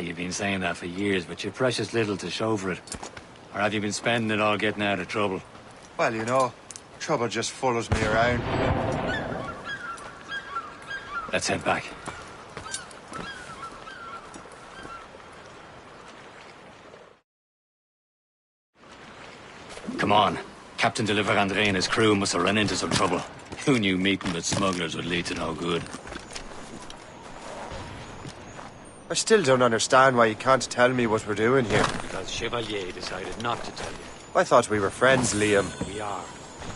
You've been saying that for years, but you've precious little to show for it. Or have you been spending it all getting out of trouble? Well, you know, trouble just follows me around. Let's head back. Come on. Captain de Liverandre and his crew must have run into some trouble. Who knew meeting with smugglers would lead to no good? I still don't understand why you can't tell me what we're doing here. Because Chevalier decided not to tell you. I thought we were friends, Liam. We are.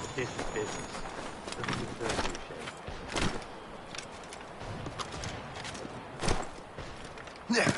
But this is business. Doesn't concern you, Shay. Yeah.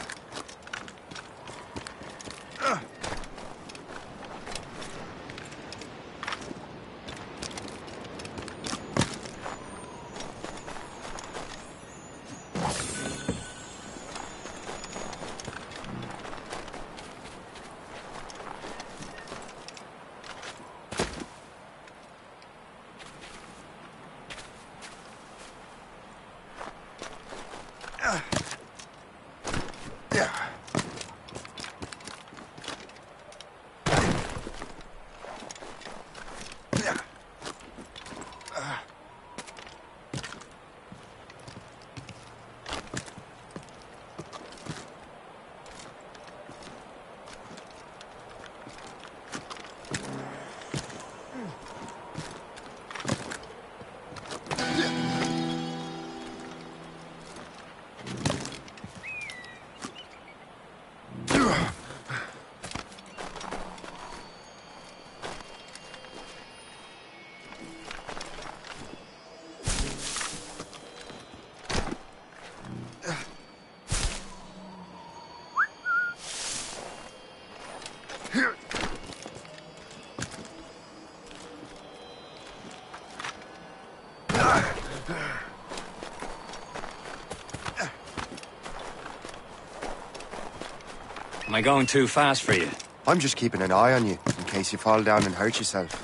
Am I going too fast for you? I'm just keeping an eye on you, in case you fall down and hurt yourself.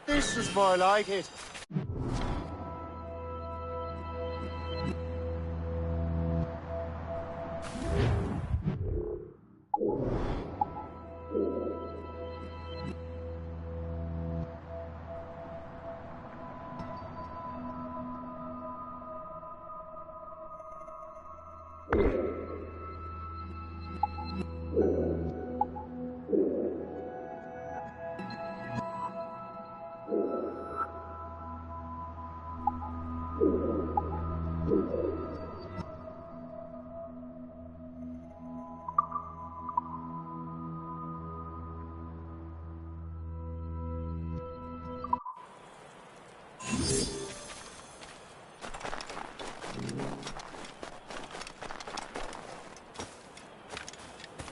This is more like it.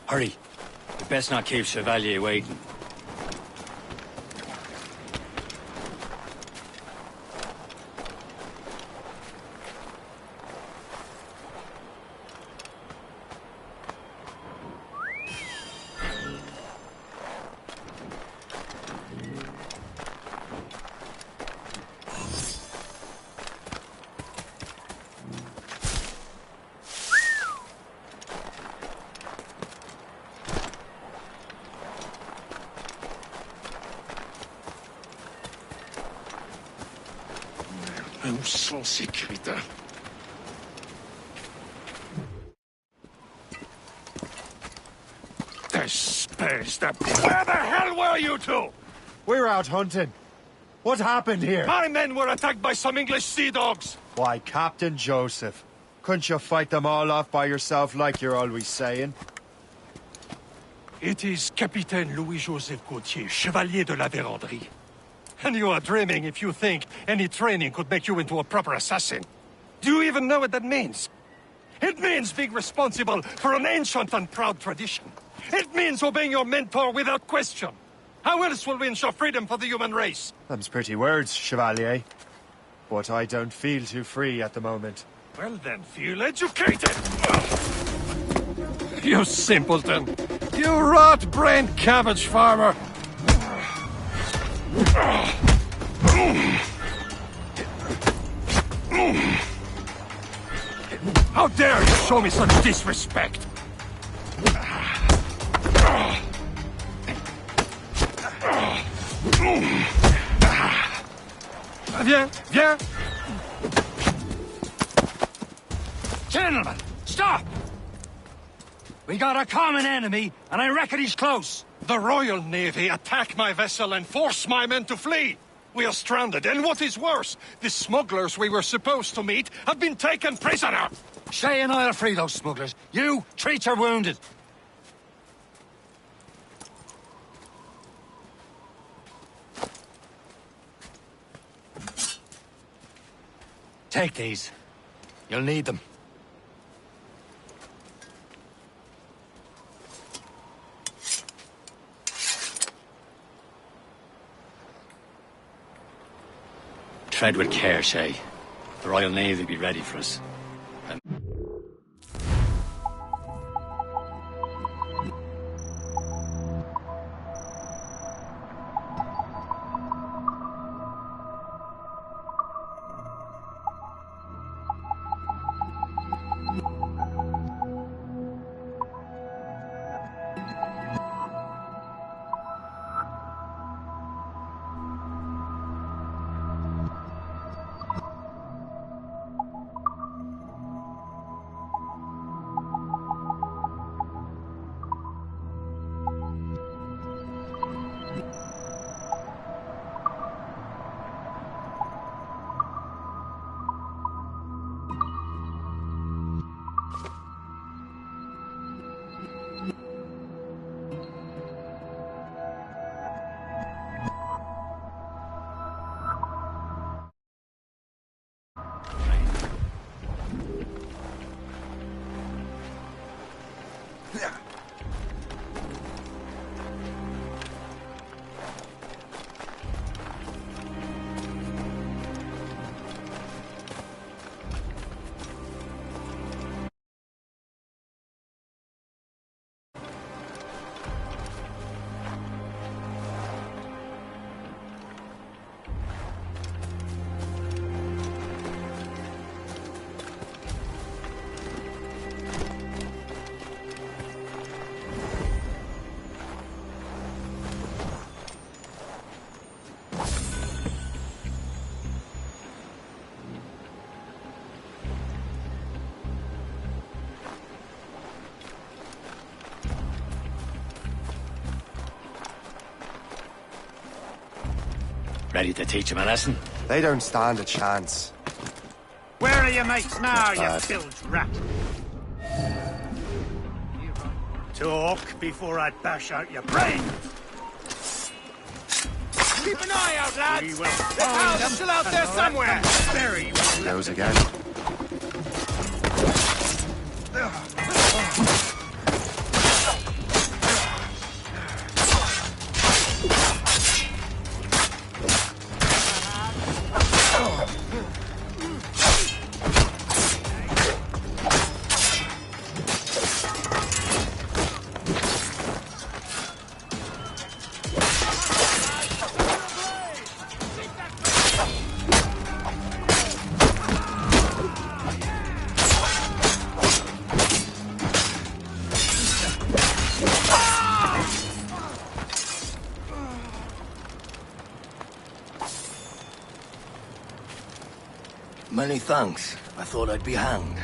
Hurry. We best not keep Chevalier waiting. Où sont ces crétins? Espèce de... Where the hell were you two? We're out hunting. What happened here? My men were attacked by some English sea dogs. Why, Captain Joseph. Couldn't you fight them all off by yourself like you're always saying? It is Capitaine Louis-Joseph Gauthier, Chevalier de la Vérendrye. And you are dreaming if you think any training could make you into a proper assassin. Do you even know what that means? It means being responsible for an ancient and proud tradition. It means obeying your mentor without question. How else will we ensure freedom for the human race? Them's pretty words, Chevalier. But I don't feel too free at the moment. Well then, feel educated! You simpleton! You rot-brained cabbage farmer! How dare you show me such disrespect! Viens, viens! Gentlemen, stop! We got a common enemy, and I reckon he's close. The Royal Navy attack my vessel and force my men to flee! We are stranded, and what is worse, the smugglers we were supposed to meet have been taken prisoner! Shay and I'll free those smugglers. You, treat your wounded. Take these. You'll need them. Tread with care, Shay. The Royal Navy will be ready for us. Ready to teach him a lesson? They don't stand a chance. Where are your mates now, you Bad. bilge rat? Talk before I bash out your brain. Keep an eye out, lads! We will find them. Still out there somewhere! Bury you. He knows again. Many thanks. I thought I'd be hanged.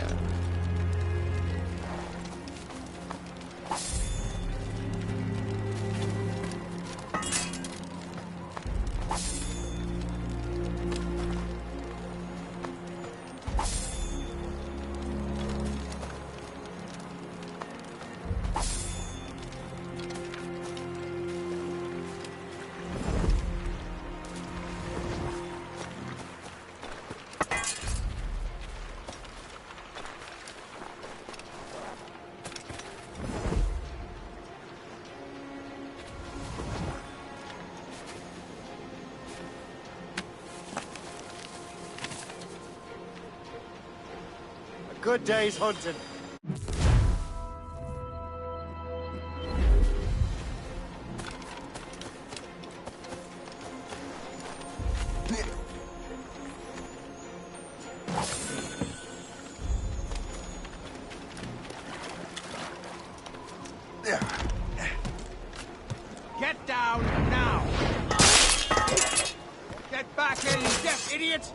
good day's hunting. Get down now! Get back here, you deaf idiot!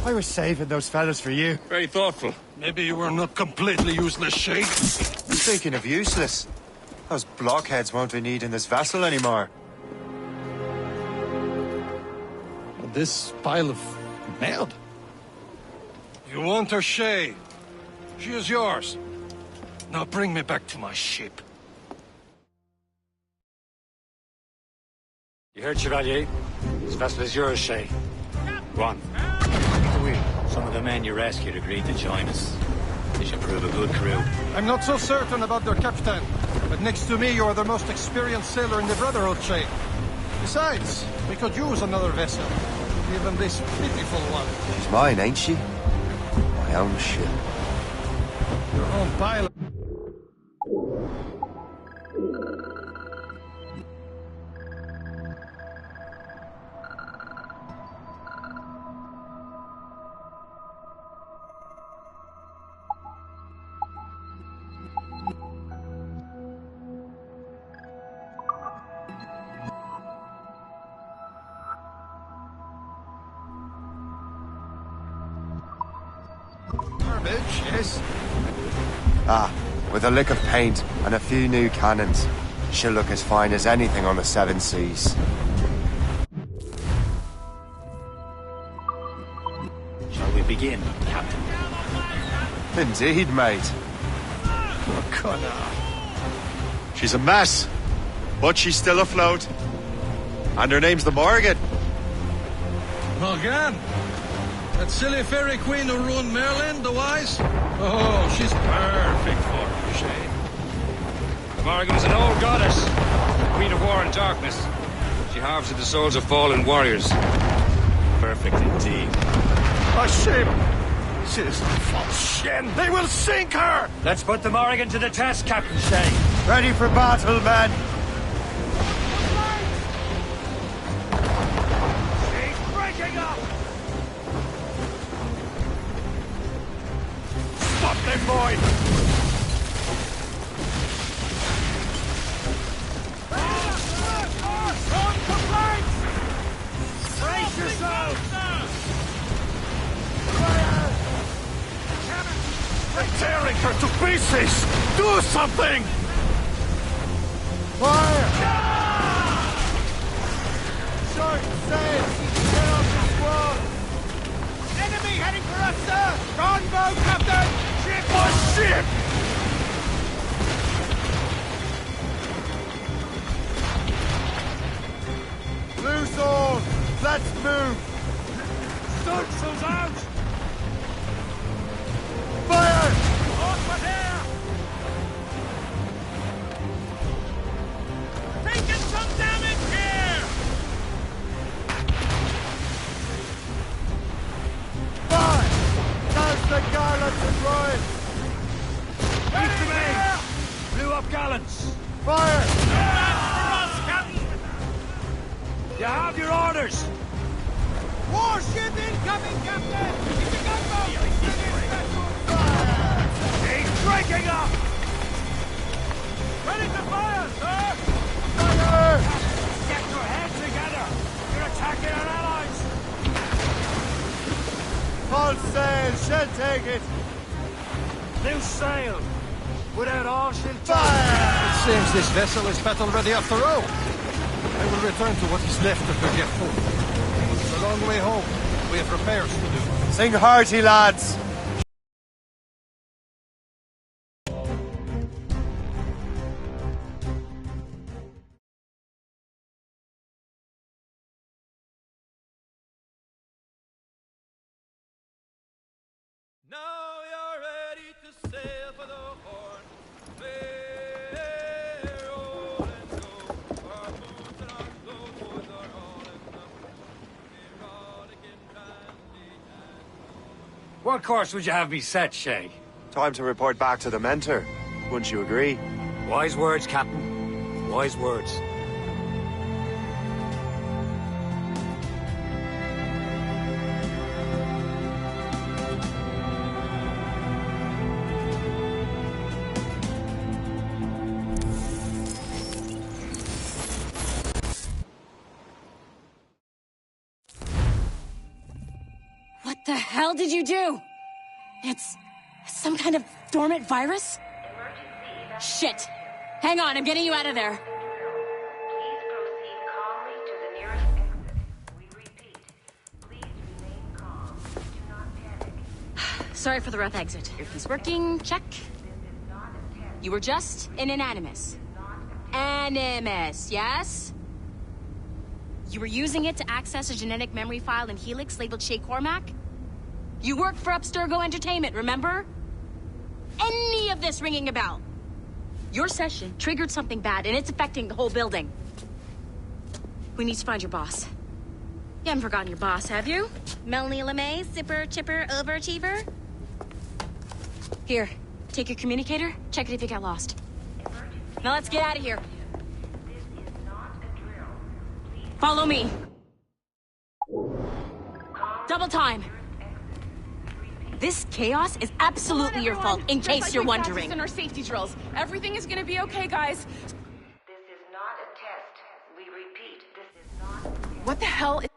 I was saving those fellas for you. Very thoughtful. Maybe you were not completely useless, Shay. Speaking of useless, those blockheads won't be needing this vessel anymore. This pile of mud. You want her, Shay? She is yours. Now bring me back to my ship. You heard, Chevalier? This vessel is yours, Shay. Go on. Some of the men you rescued agreed to join us. They should prove a good crew. I'm not so certain about their captain, but next to me you are the most experienced sailor in the Brotherhood, Shay. Besides, we could use another vessel, even this pitiful one. She's mine, ain't she? My own ship. Your own pilot. Garbage, yes. Ah, with a lick of paint and a few new cannons, she'll look as fine as anything on the Seven Seas. Shall we begin, Captain? Indeed, mate. O'Connor. She's a mess, but she's still afloat. And her name's the Morgan. Morgan? That silly fairy queen who ruined Merlin, the Wise? Oh, she's perfect for her, Shay. The Morgan is an old goddess, the queen of war and darkness. She harvested the souls of fallen warriors. Perfect indeed. A ship! She is a false shen. They will sink her! Let's put the Morgan to the test, Captain Shay. Ready for battle, men! She's breaking up! Stop them, boy! On complaints! Brace yourselves! They're tearing her to pieces! Do something! Fire! Short sail! Get off the squad! Enemy heading for us, sir! Longbow, Captain! Ship A ship! Loose all! Let's move! Stunsails out! Fire! Over here! Taking some damage here! up gallants! Fire! You have your orders! Warship incoming, Captain! It's a gunboat! He's breaking up! Ready to fire, sir! Fire! Get your heads together! You're attacking our allies! Full sail, she'll take it. Loose sail! Without all she'll Fire! It seems this vessel is battle ready after all. I will return to what is left of the Gerfaut. It's a long way home. We have repairs to do. Sing hearty, lads. Now you're ready to sail for the Horn. Fair old and go. Our boots and our clothes are all in the erotic and trendy and What course would you have me set, Shay? Time to report back to the mentor. Wouldn't you agree? Wise words, Captain. Wise words. What the hell did you do? It's some kind of dormant virus? Shit! Hang on, I'm getting you out of there. Please proceed calmly to the nearest exit. We repeat, please remain calm. Do not panic. Sorry for the rough exit. Earpiece working, check. This is not a test. You were just in an animus. Animus, yes? You were using it to access a genetic memory file in Helix labeled Shay Cormac? You worked for Abstergo Entertainment, remember? Any of this ringing a bell? Your session triggered something bad, and it's affecting the whole building. We need to find your boss. You haven't forgotten your boss, have you? Melanie LeMay, zipper, chipper, overachiever? Here, take your communicator, check it if you got lost. Now let's get out of here. This is not a drill. Please Follow me. Double time. This chaos is absolutely your fault, in case you're wondering. In our safety drills. Everything is gonna be okay, guys. This is not a test. We repeat, this is not a test. What the hell is...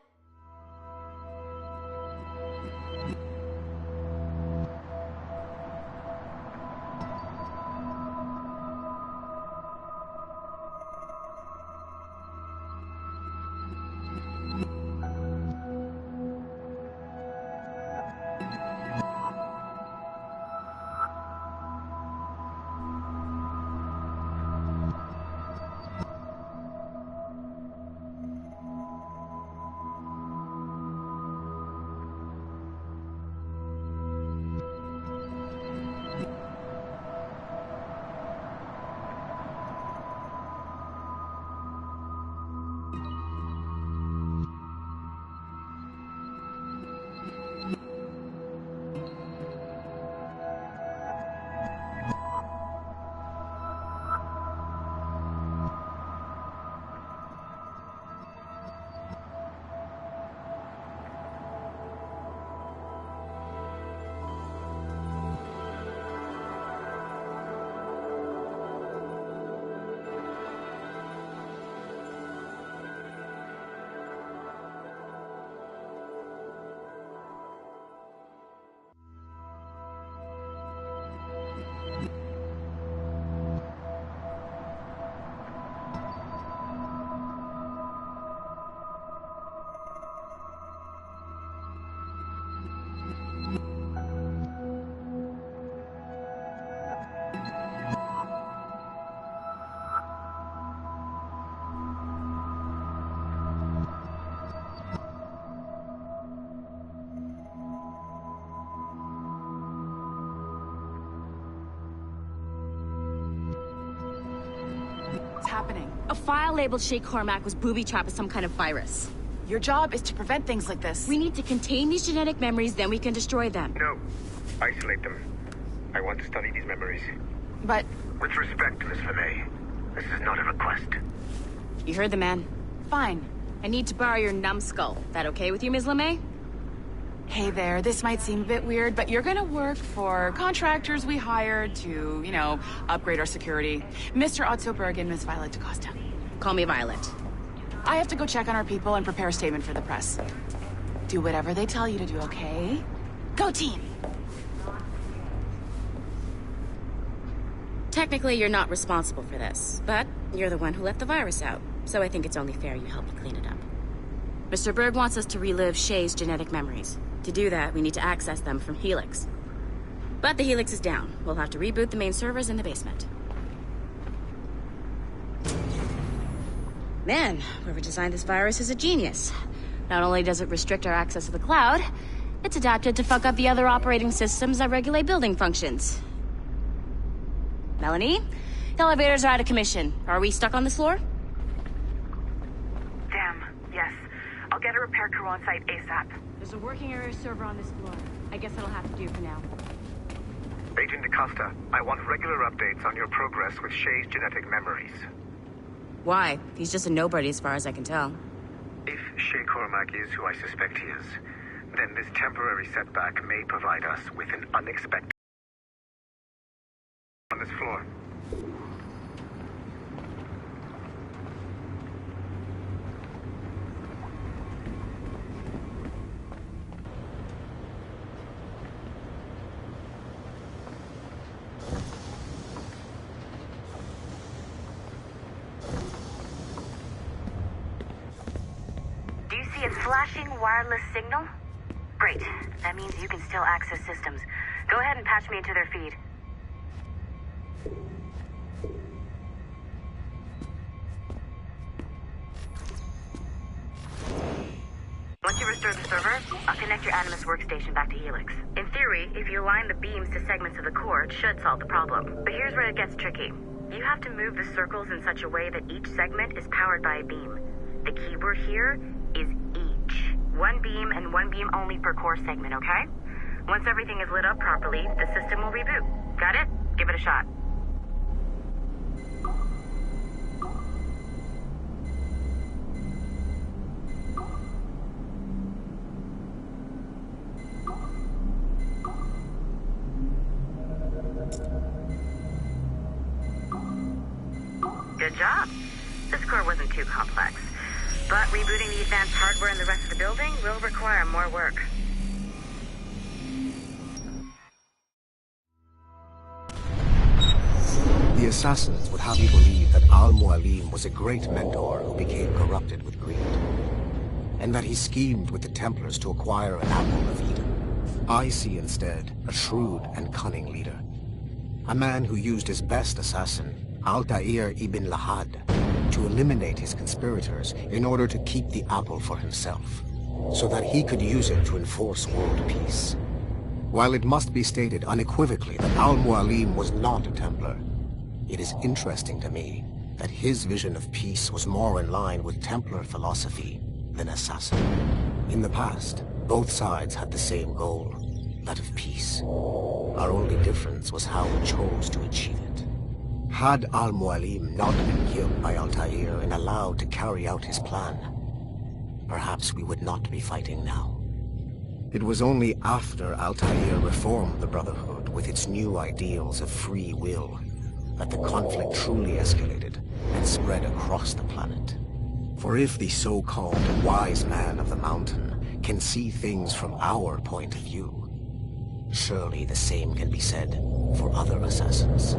happening? A file labeled Shay Cormac was booby-trapped with some kind of virus. Your job is to prevent things like this. We need to contain these genetic memories, then we can destroy them. No. Isolate them. I want to study these memories. But With respect, Miss LeMay, this is not a request. You heard the man. fine. I need to borrow your numbskull. That okay with you, Ms. LeMay? Hey there, this might seem a bit weird, but you're gonna work for contractors we hired to, upgrade our security. Mr. Otto Berg and Miss Violet DaCosta. Call me Violet. I have to go check on our people and prepare a statement for the press. Do whatever they tell you to do, okay? Go team! Technically, you're not responsible for this, but you're the one who let the virus out, so I think it's only fair you help me clean it up. Mr. Berg wants us to relive Shay's genetic memories. To do that, we need to access them from Helix. But the Helix is down. We'll have to reboot the main servers in the basement. Man, whoever designed this virus is a genius. Not only does it restrict our access to the cloud, it's adapted to fuck up the other operating systems that regulate building functions. Melanie? The elevators are out of commission. Are we stuck on this floor? Damn, yes. I'll get a repair crew on site ASAP. There's a working area server on this floor. I guess that'll have to do for now. Agent DaCosta, I want regular updates on your progress with Shay's genetic memories. Why? He's just a nobody as far as I can tell. If Shay Cormac is who I suspect he is, then this temporary setback may provide us with an unexpected on this floor. Do you see a flashing wireless signal? Great. That means you can still access systems. Go ahead and patch me into their feed. Once you restore the server, I'll connect your Animus workstation back to Helix. In theory, if you align the beams to segments of the core, it should solve the problem. But here's where it gets tricky. You have to move the circles in such a way that each segment is powered by a beam. The keyword here is each. One beam and one beam only per core segment, okay? Once everything is lit up properly, the system will reboot. Got it? Give it a shot. Good job. This core wasn't too complex. But rebooting the advanced hardware in the rest of the building will require more work. The assassins would have you believe that Al-Mualim was a great mentor who became corrupted with greed, and that he schemed with the Templars to acquire an apple of Eden. I see instead a shrewd and cunning leader, a man who used his best assassin, Altair ibn Lahad, to eliminate his conspirators in order to keep the apple for himself, so that he could use it to enforce world peace. While it must be stated unequivocally that Al-Mualim was not a Templar, it is interesting to me that his vision of peace was more in line with Templar philosophy than assassin. In the past, both sides had the same goal, that of peace. Our only difference was how we chose to achieve it. Had Al-Mualim not been killed by Altair and allowed to carry out his plan, perhaps we would not be fighting now. It was only after Altair reformed the Brotherhood with its new ideals of free will that the conflict truly escalated and spread across the planet. For if the so-called wise man of the mountain can see things from our point of view, surely the same can be said for other assassins.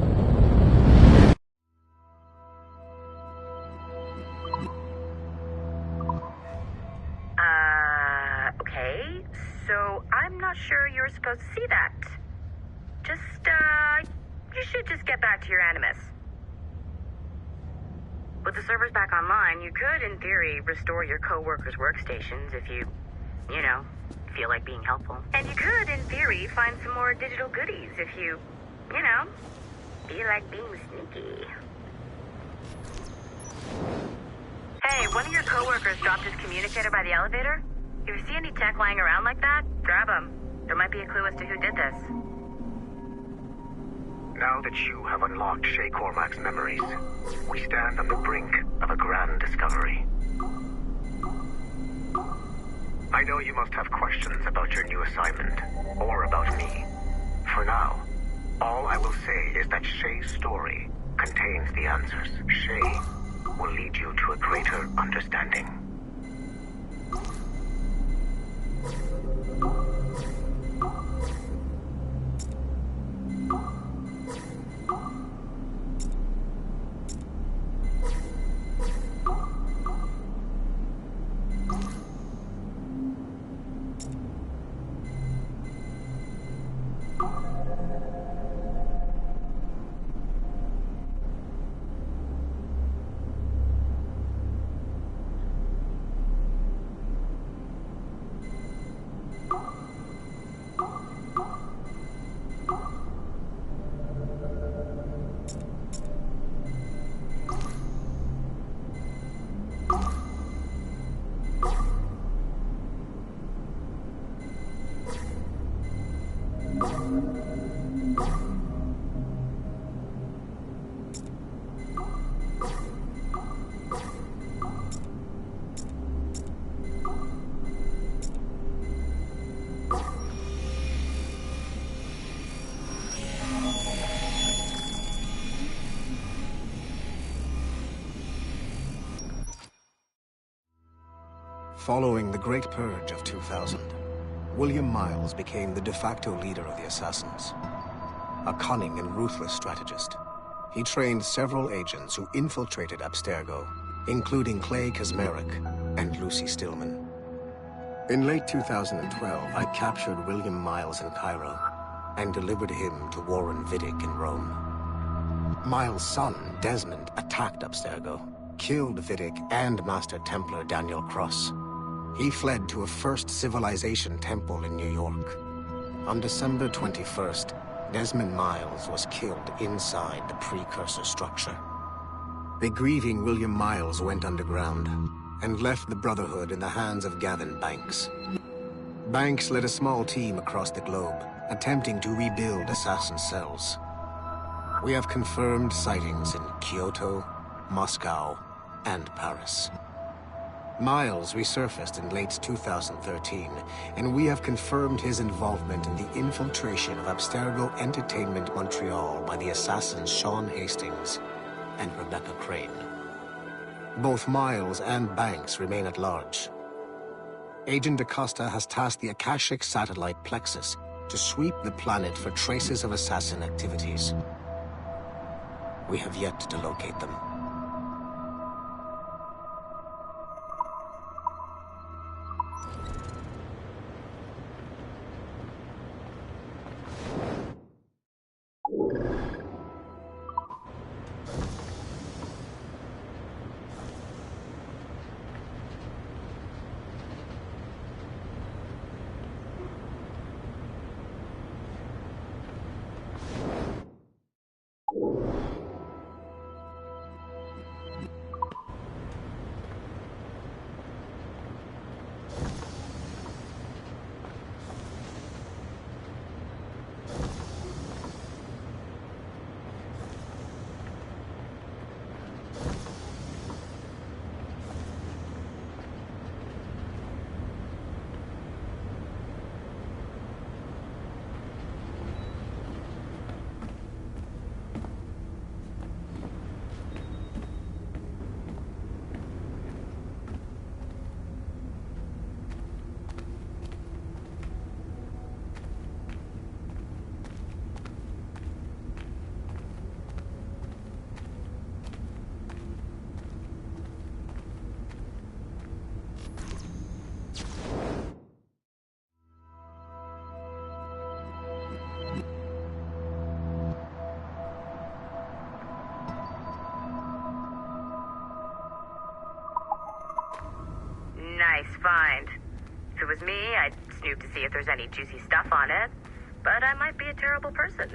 Okay. So I'm not sure you're supposed to see that. You should just get back to your Animus. With the servers back online, you could, in theory, restore your co-workers' workstations if you feel like being helpful. And you could, in theory, find some more digital goodies if you feel like being sneaky. Hey, one of your co-workers dropped his communicator by the elevator. If you see any tech lying around like that, grab them. There might be a clue as to who did this. Now that you have unlocked Shay Cormac's memories, we stand on the brink of a grand discovery. I know you must have questions about your new assignment, or about me. For now, all I will say is that Shay's story contains the answers. Shay will lead you to a greater understanding. Following the Great Purge of 2000, William Miles became the de facto leader of the Assassins. A cunning and ruthless strategist, he trained several agents who infiltrated Abstergo, including Clay Kazmarek and Lucy Stillman. In late 2012, I captured William Miles in Cairo and delivered him to Warren Vidic in Rome. Miles' son, Desmond, attacked Abstergo, killed Vidic and Master Templar Daniel Cross. He fled to a First Civilization temple in New York. On December 21st, Desmond Miles was killed inside the precursor structure. The grieving William Miles went underground and left the Brotherhood in the hands of Gavin Banks. Banks led a small team across the globe, attempting to rebuild assassin cells. We have confirmed sightings in Kyoto, Moscow, and Paris. Miles resurfaced in late 2013, and we have confirmed his involvement in the infiltration of Abstergo Entertainment Montreal by the assassins Sean Hastings and Rebecca Crane. Both Miles and Banks remain at large. Agent Acosta has tasked the Akashic satellite Plexus to sweep the planet for traces of assassin activities. We have yet to locate them. Nice find. If it was me, I'd snoop to see if there's any juicy stuff on it. But I might be a terrible person.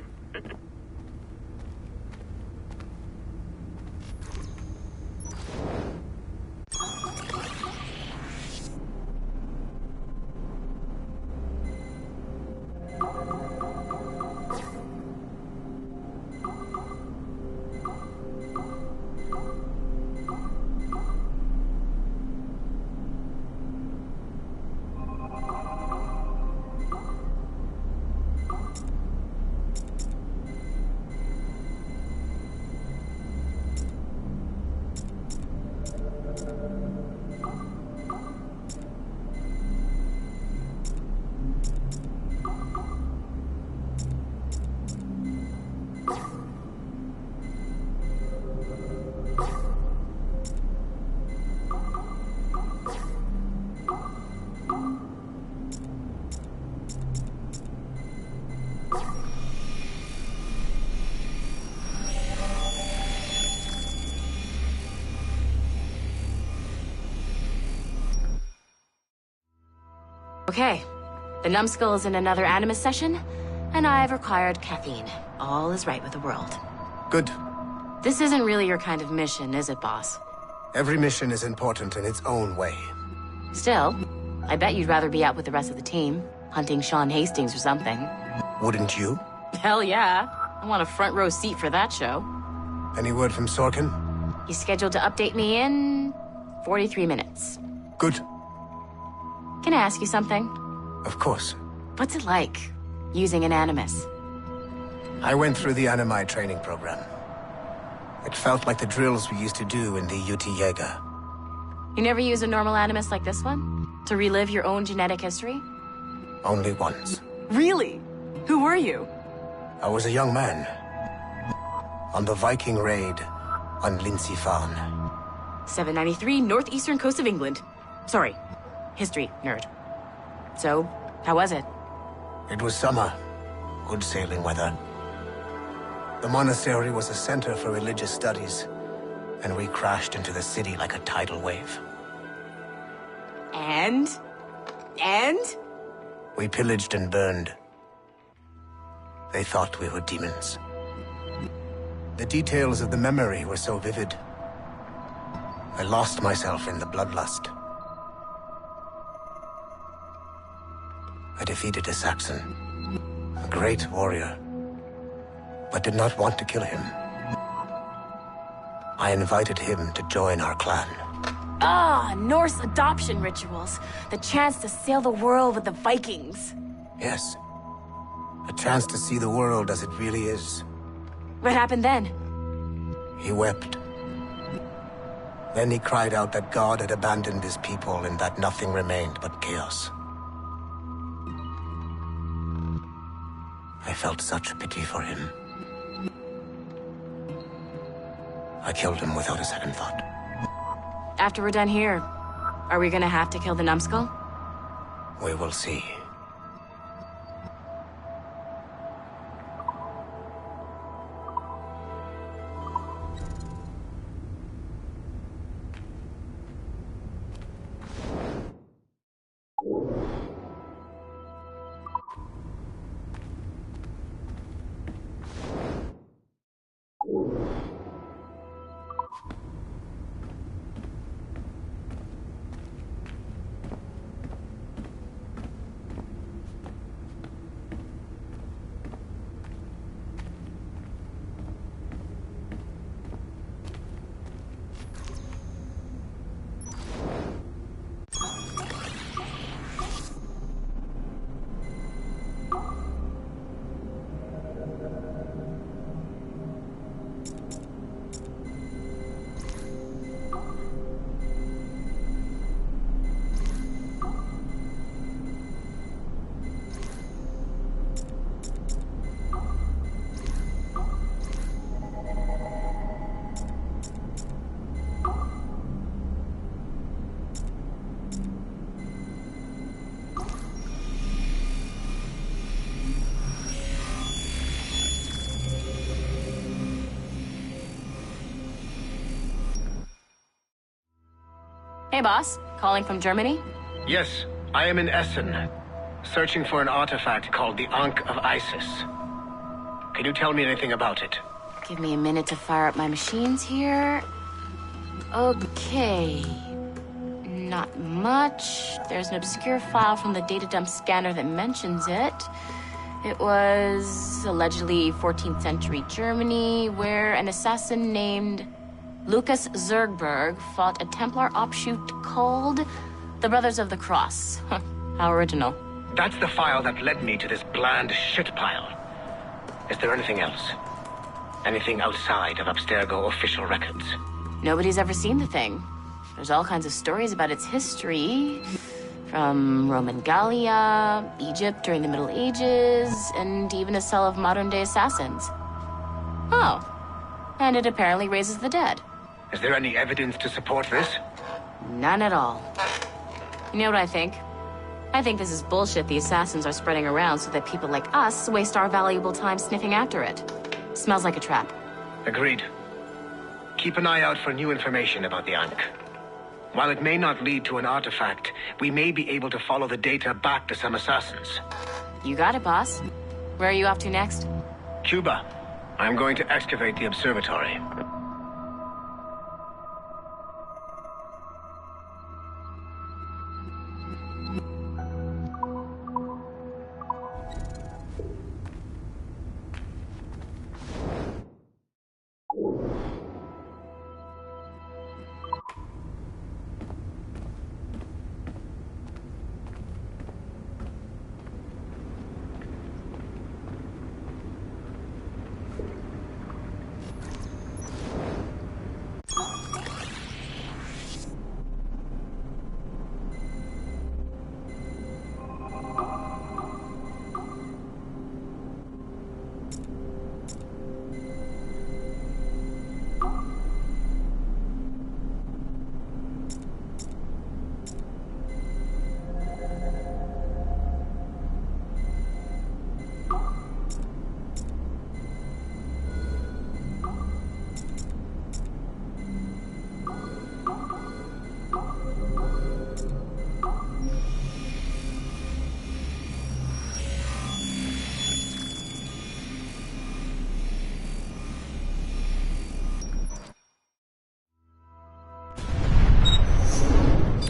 Okay. The numbskull is in another Animus session, and I've required caffeine. All is right with the world. Good. This isn't really your kind of mission, is it, boss? Every mission is important in its own way. Still, I bet you'd rather be out with the rest of the team, hunting Sean Hastings or something. Wouldn't you? Hell yeah. I want a front row seat for that show. Any word from Sorkin? He's scheduled to update me in 43 minutes. Good. Can I ask you something? Of course. What's it like, using an Animus? I went through the Animi training program. It felt like the drills we used to do in the UT Jaeger. You never use a normal Animus like this one? To relive your own genetic history? Only once. Really? Who were you? I was a young man. On the Viking raid on Lindsey Farn. 793, northeastern coast of England. Sorry, history nerd. So, how was it? It was summer. Good sailing weather. The monastery was a center for religious studies, and we crashed into the city like a tidal wave. And? We pillaged and burned. They thought we were demons. The details of the memory were so vivid. I lost myself in the bloodlust. I defeated a Saxon, a great warrior, but did not want to kill him. I invited him to join our clan. Ah, Norse adoption rituals. The chance to sail the world with the Vikings. Yes. A chance to see the world as it really is. What happened then? He wept. Then he cried out that God had abandoned his people and that nothing remained but chaos. I felt such pity for him. I killed him without a second thought. After we're done here, are we gonna have to kill the numbskull? We will see. Hey, boss. Calling from Germany? Yes, I am in Essen, searching for an artifact called the Ankh of Isis. Can you tell me anything about it? Give me a minute to fire up my machines here. Okay. Not much. There's an obscure file from the data dump scanner that mentions it. It was allegedly 14th century Germany, where an assassin named Lucas Zergberg fought a Templar offshoot called the Brothers of the Cross. How original. That's the file that led me to this bland shit pile. Is there anything else? Anything outside of Abstergo official records? Nobody's ever seen the thing. There's all kinds of stories about its history. From Roman Gallia, Egypt during the Middle Ages, and even a cell of modern-day assassins. Oh. And it apparently raises the dead. Is there any evidence to support this? None at all. You know what I think? I think this is bullshit the assassins are spreading around so that people like us waste our valuable time sniffing after it. Smells like a trap. Agreed. Keep an eye out for new information about the Ankh. While it may not lead to an artifact, we may be able to follow the data back to some assassins. You got it, boss. Where are you off to next? Cuba. I'm going to excavate the observatory.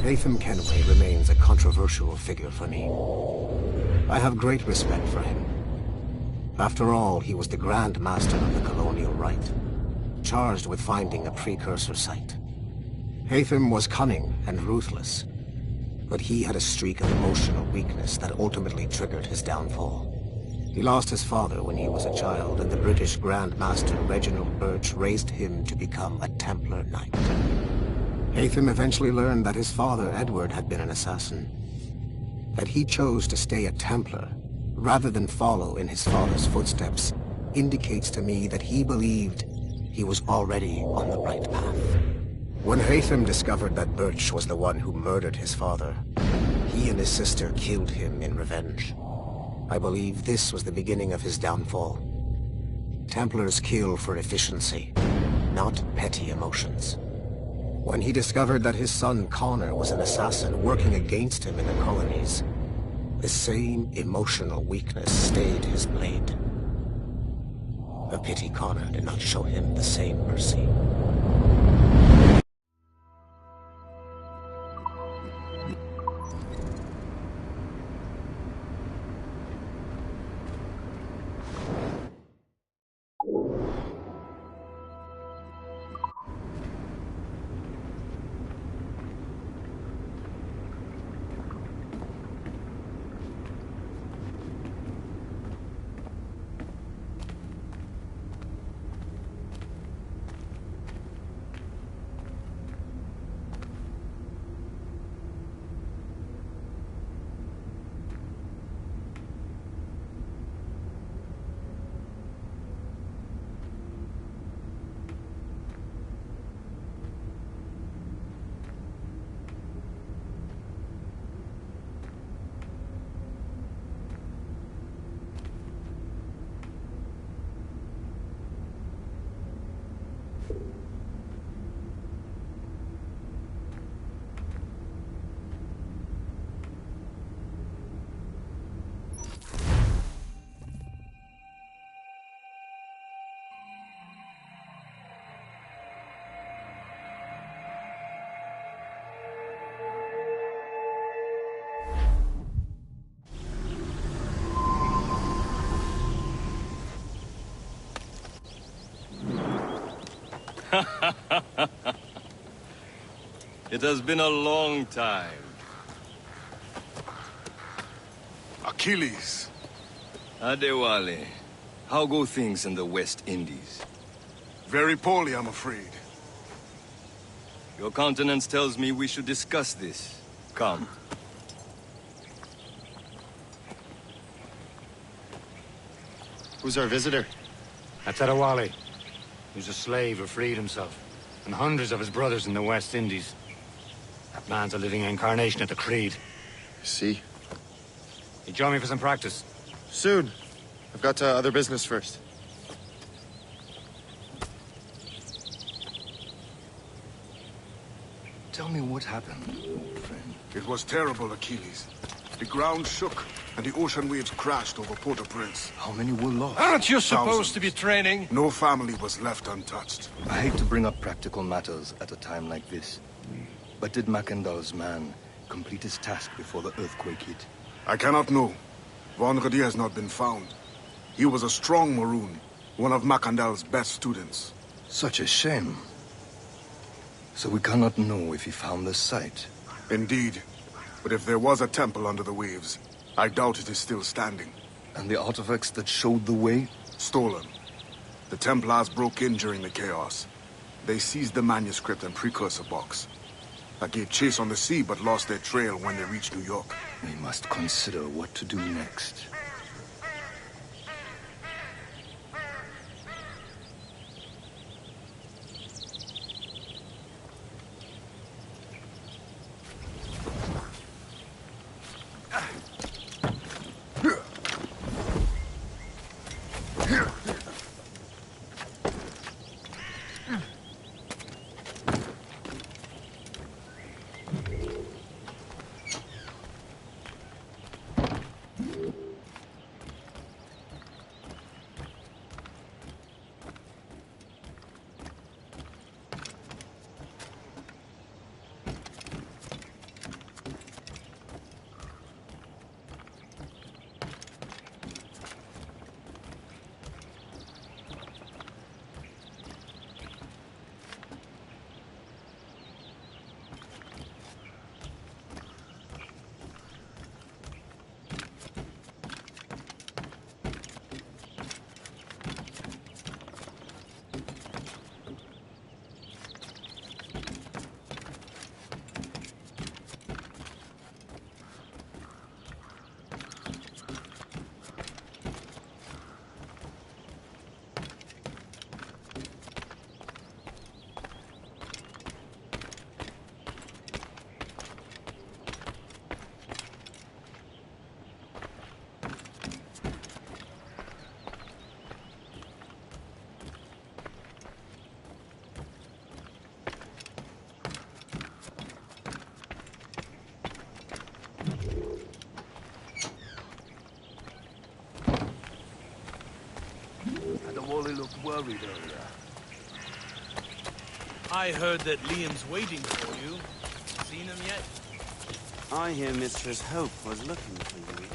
Haytham Kenway remains a controversial figure for me. I have great respect for him. After all, he was the Grand Master of the Colonial Rite, charged with finding a precursor site. Haytham was cunning and ruthless, but he had a streak of emotional weakness that ultimately triggered his downfall. He lost his father when he was a child, and the British Grand Master Reginald Birch raised him to become a Templar Knight. Haytham eventually learned that his father, Edward, had been an assassin. That he chose to stay a Templar, rather than follow in his father's footsteps, indicates to me that he believed he was already on the right path. When Haytham discovered that Birch was the one who murdered his father, he and his sister killed him in revenge. I believe this was the beginning of his downfall. Templars kill for efficiency, not petty emotions. When he discovered that his son Connor was an assassin working against him in the colonies, the same emotional weakness stayed his blade. A pity Connor did not show him the same mercy. It has been a long time. Achilles. Adewale, how go things in the West Indies? Very poorly, I'm afraid. Your countenance tells me we should discuss this. Come. Who's our visitor? That's Adewale. He was a slave who freed himself, and hundreds of his brothers in the West Indies. That man's a living incarnation of the Creed. See? You join me for some practice? Soon. I've got other business first. Tell me what happened, old friend. It was terrible, Achilles. The ground shook, and the ocean waves crashed over Port-au-Prince. How many were lost? Aren't you supposed Thousands. to be training? No family was left untouched. I hate to bring up practical matters at a time like this. But did Mackandal's man complete his task before the earthquake hit? I cannot know. Vonredi has not been found. He was a strong Maroon, one of Mackandal's best students. Such a shame. So we cannot know if he found the site. Indeed. But if there was a temple under the waves, I doubt it is still standing. And the artifacts that showed the way? Stolen. The Templars broke in during the chaos. They seized the manuscript and precursor box. I gave chase on the sea, but lost their trail when they reached New York. We must consider what to do next. Wally looked worried earlier. I heard that Liam's waiting for you. Seen him yet? I hear Mistress Hope was looking for you.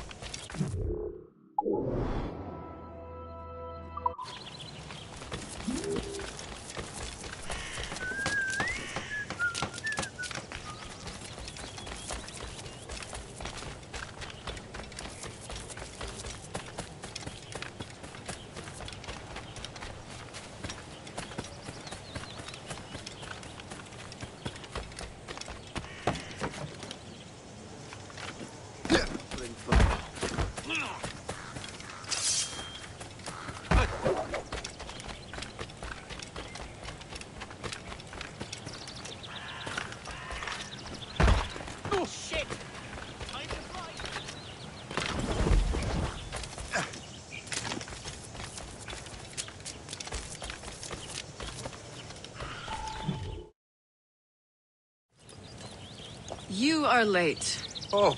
You are late. Oh,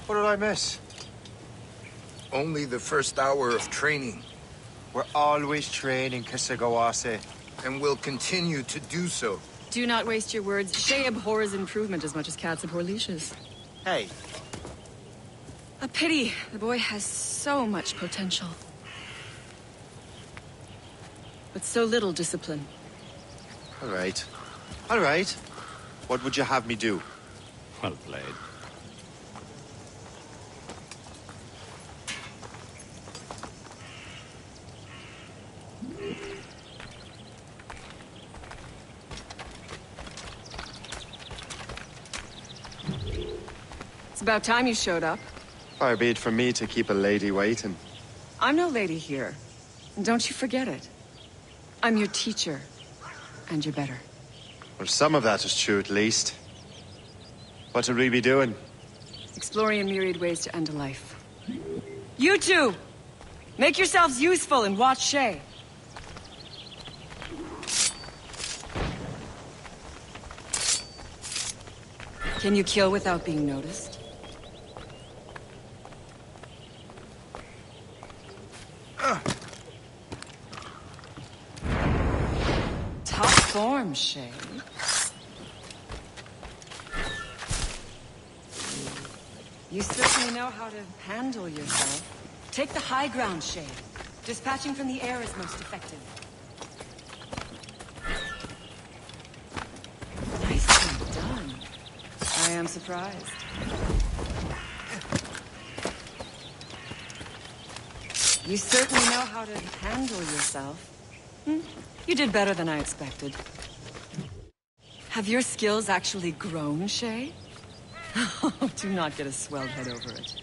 what did I miss? Only the first hour of training. We're always training, Kisagawase. And will continue to do so. Do not waste your words. Shay abhors improvement as much as cats abhor leashes. Hey. A pity. The boy has so much potential. But so little discipline. All right. All right. What would you have me do? Well played. It's about time you showed up. Far be it from me to keep a lady waiting. I'm no lady here. And don't you forget it. I'm your teacher. And you're better. Well, some of that is true, at least. What would we be doing? Exploring a myriad ways to end a life. You two! Make yourselves useful and watch Shay. Can you kill without being noticed? Top form, Shay. You certainly know how to handle yourself. Take the high ground, Shay. Dispatching from the air is most effective. Nicely done. I am surprised. You certainly know how to handle yourself. You did better than I expected. Have your skills actually grown, Shay? Do not get a swelled head over it.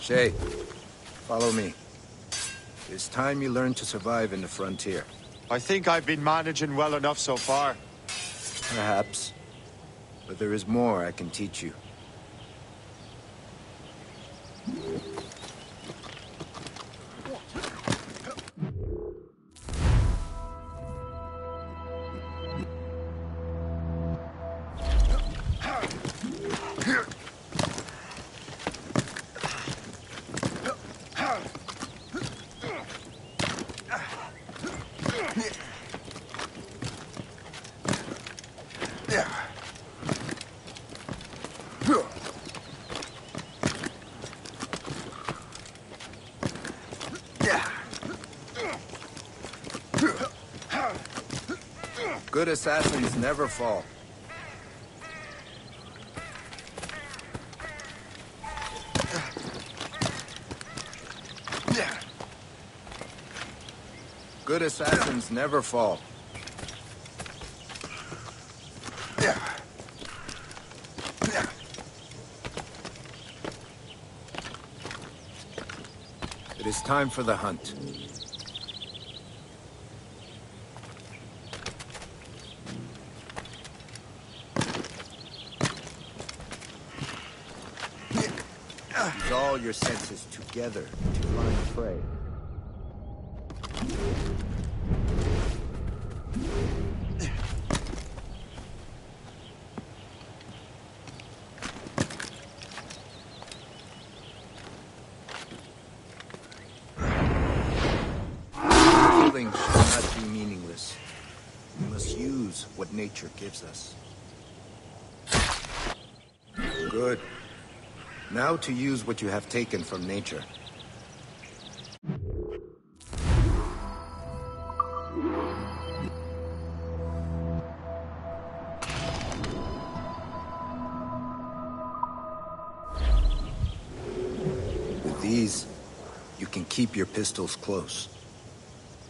Shay, follow me. It's time you learn to survive in the frontier. I think I've been managing well enough so far. Perhaps. But there is more I can teach you. Good assassins never fall. Good assassins never fall. It is time for the hunt. Use all your senses together to find prey. Killing should not be meaningless. We must use what nature gives us. Good. Now to use what you have taken from nature. With these, you can keep your pistols close.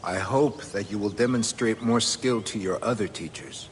I hope that you will demonstrate more skill to your other teachers.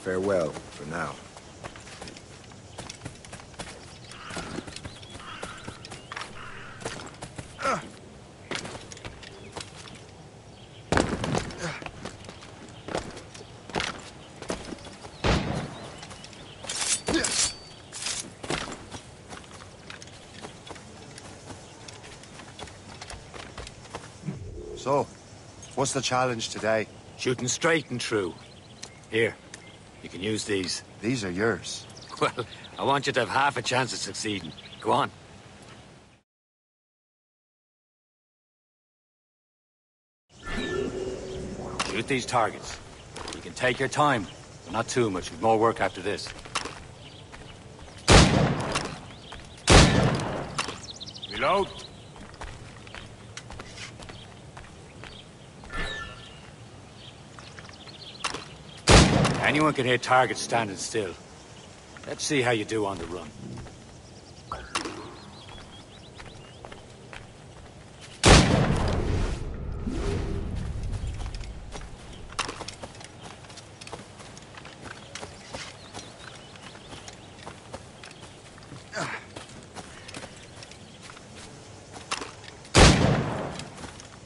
Farewell, for now. So, what's the challenge today? Shooting straight and true. Here, you can use these. These are yours. Well, I want you to have half a chance of succeeding. Go on. Shoot these targets. You can take your time, but not too much. We've more work after this. Reload. Anyone can hit targets standing still. Let's see how you do on the run.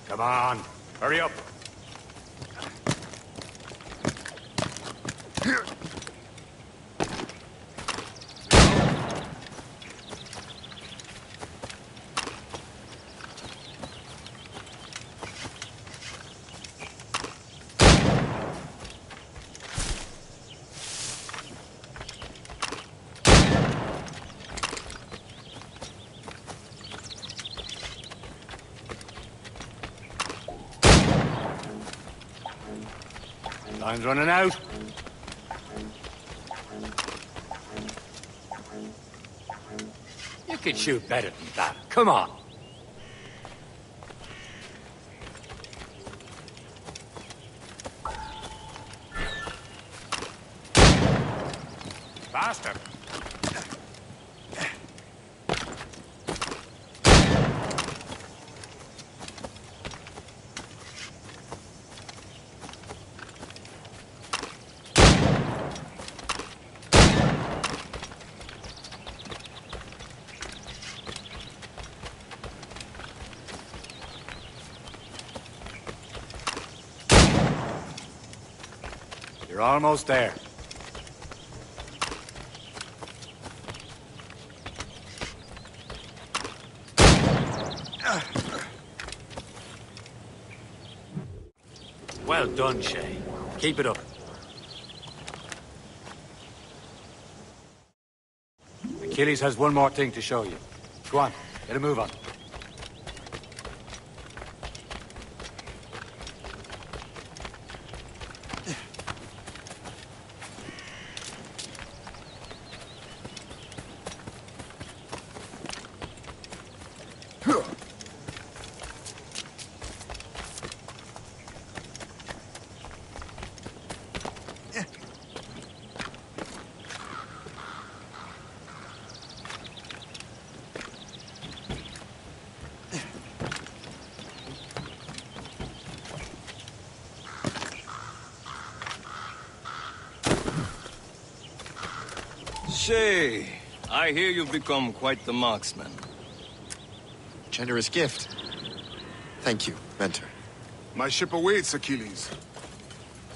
Come on, hurry up. Time's running out. You can shoot better than that. Come on. Faster. You're almost there. Well done, Shay. Keep it up. Achilles has one more thing to show you. Go on, get a move on. Shay, I hear you've become quite the marksman. Generous gift. Thank you, Mentor. My ship awaits, Achilles.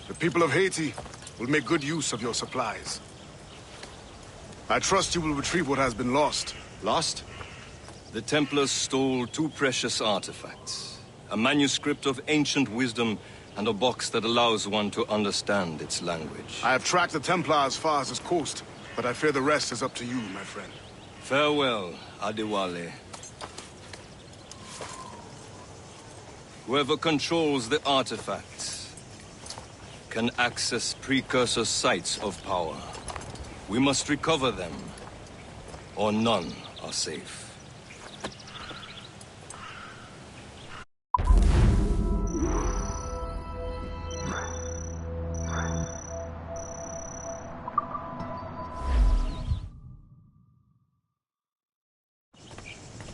The people of Haiti will make good use of your supplies. I trust you will retrieve what has been lost. Lost? The Templars stole two precious artifacts. A manuscript of ancient wisdom and a box that allows one to understand its language. I have tracked the Templar as far as this coast, but I fear the rest is up to you, my friend. Farewell, Adewale. Whoever controls the artifacts can access precursor sites of power. We must recover them, or none are safe.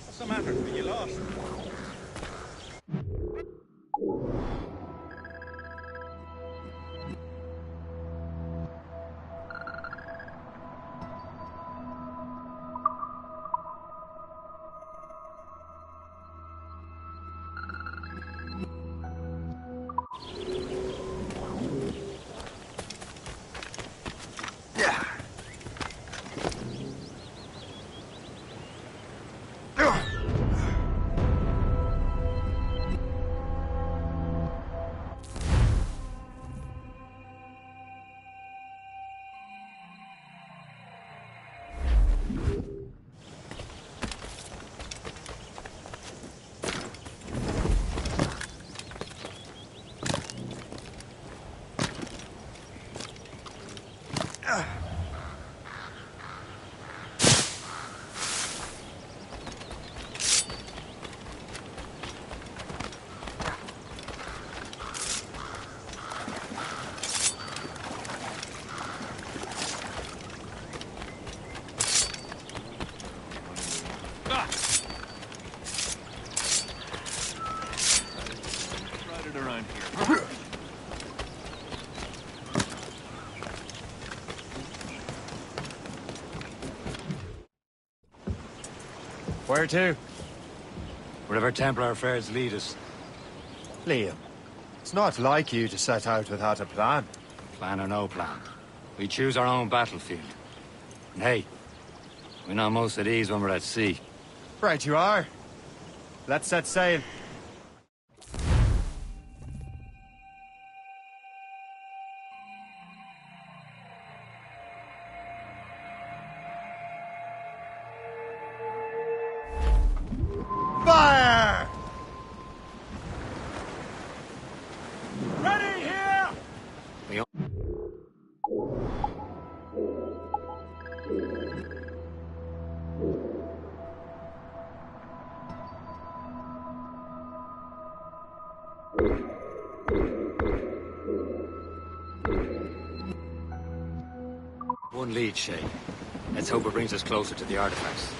What's the matter? Are you lost? Where to? Wherever Templar affairs lead us. Liam, it's not like you to set out without a plan. Plan or no plan. We choose our own battlefield. And hey, we're not most at ease when we're at sea. Right you are. Let's set sail. Fire! Ready here! One lead, Shay. Let's hope it brings us closer to the artifacts.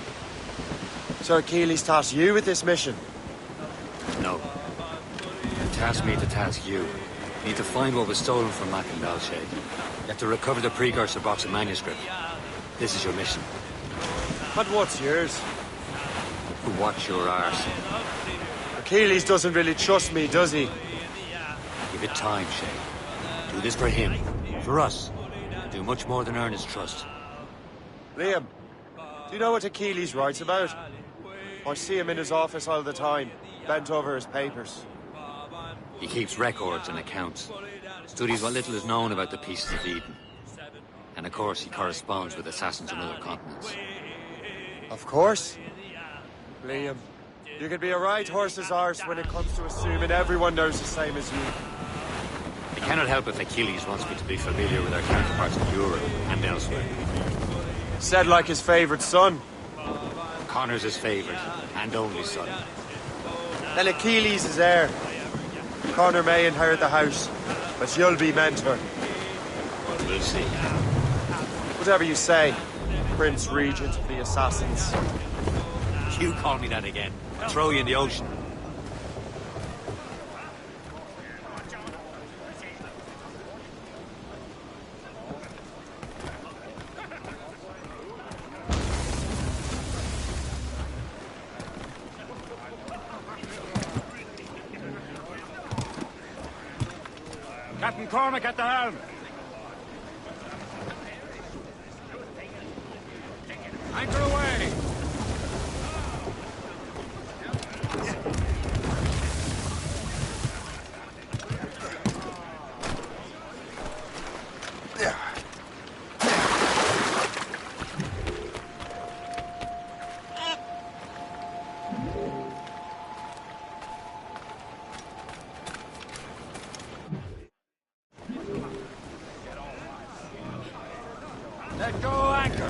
So Achilles tasked you with this mission? No. You tasked me to task you. You need to find what was stolen from Mackandal, Shay. You have to recover the precursor box of manuscript. This is your mission. And what's yours? Watch your arse. Achilles doesn't really trust me, does he? Give it time, Shay. Do this for him. For us. Do much more than earn his trust. Liam, do you know what Achilles writes about? I see him in his office all the time, bent over his papers. He keeps records and accounts. Studies what little is known about the pieces of Eden. And of course, he corresponds with assassins on other continents. Of course. Liam, you can be a right horse's arse when it comes to assuming everyone knows the same as you. I cannot help if Achilles wants me to be familiar with our counterparts in Europe and elsewhere. Said like his favorite son. Connor's his favorite and only son. Then Achilles is heir. Connor may inherit the house, but you'll be mentor. We'll see. Whatever you say, Prince Regent of the Assassins. You call me that again. I'll throw you in the ocean. Captain Cormac at the helm. Anchor away. Let go anchor.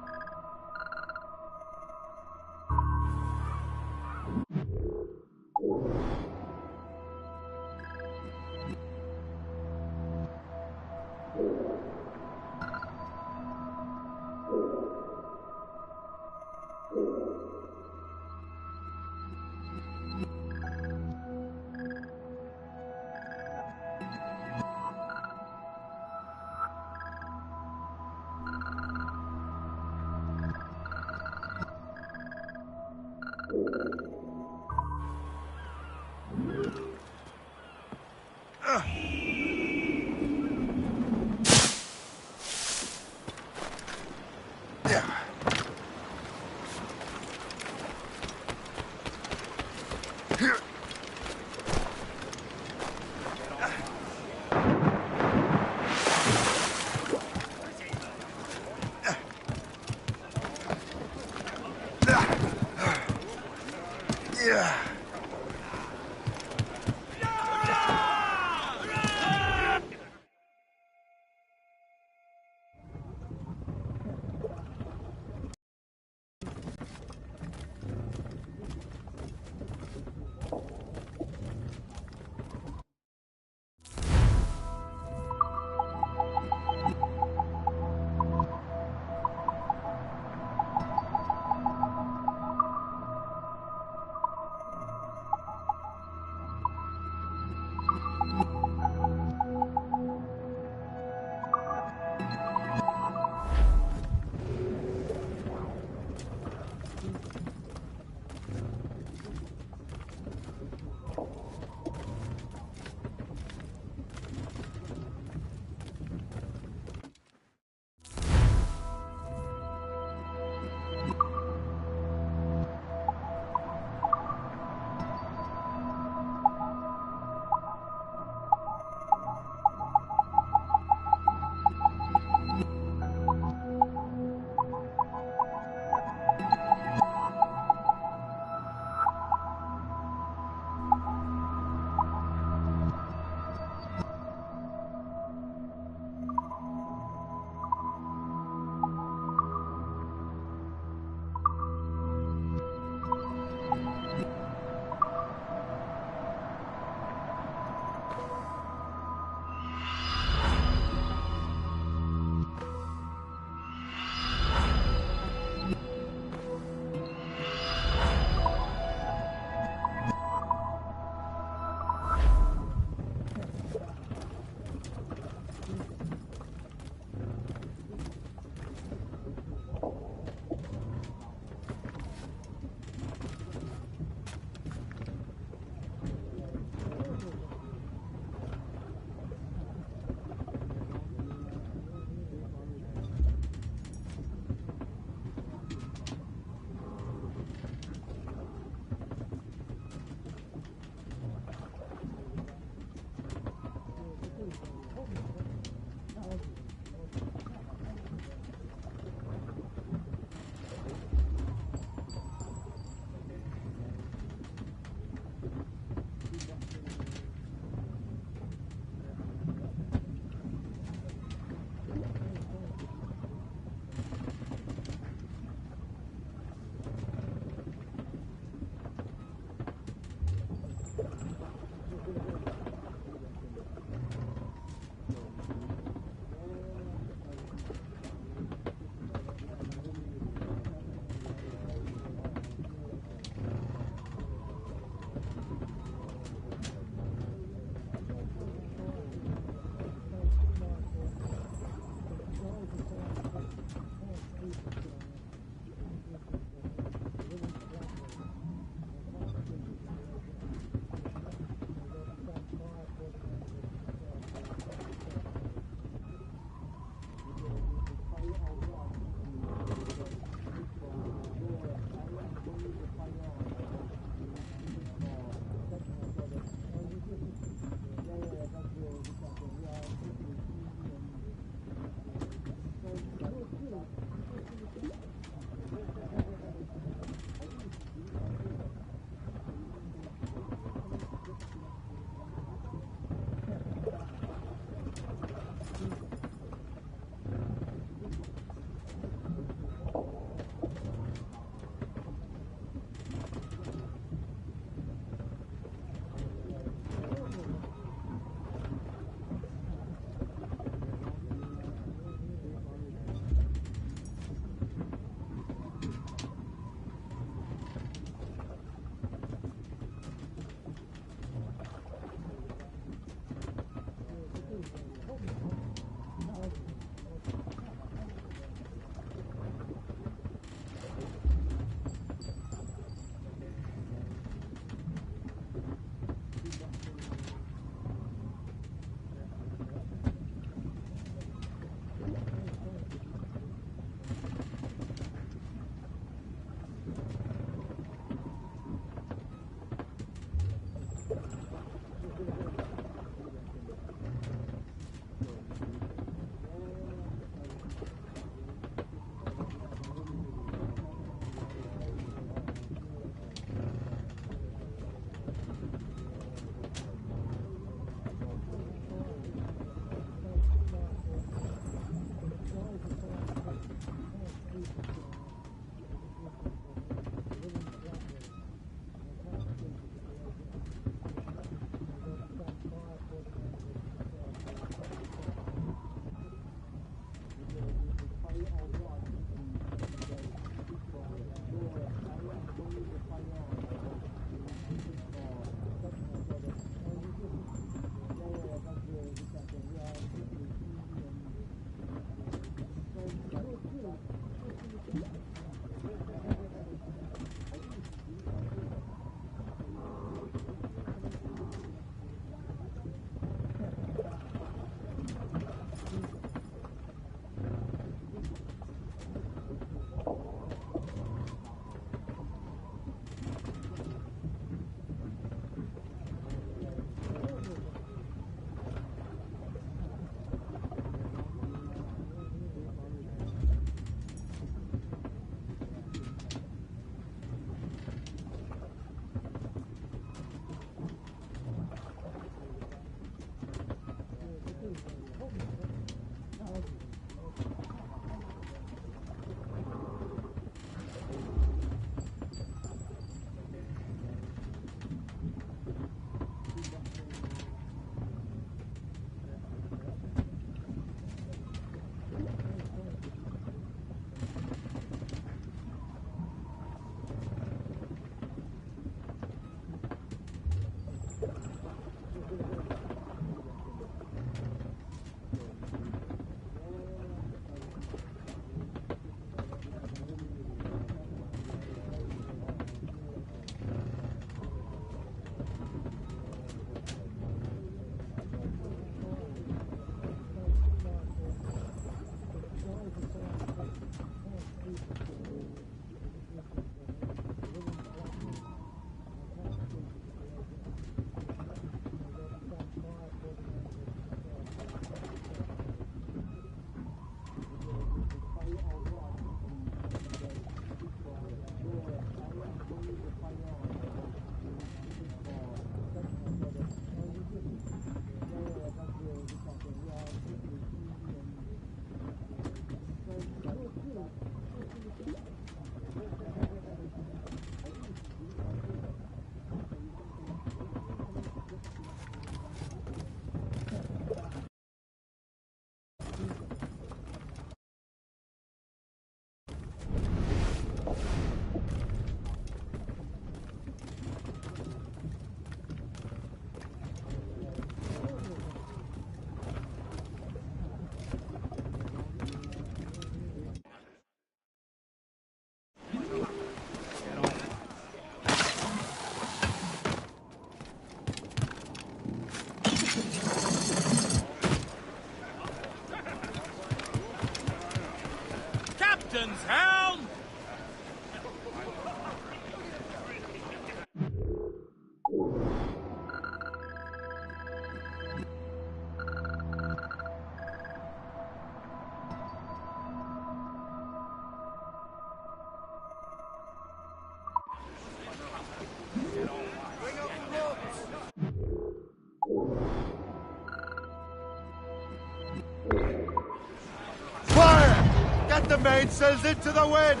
Get the mainsails into the wind!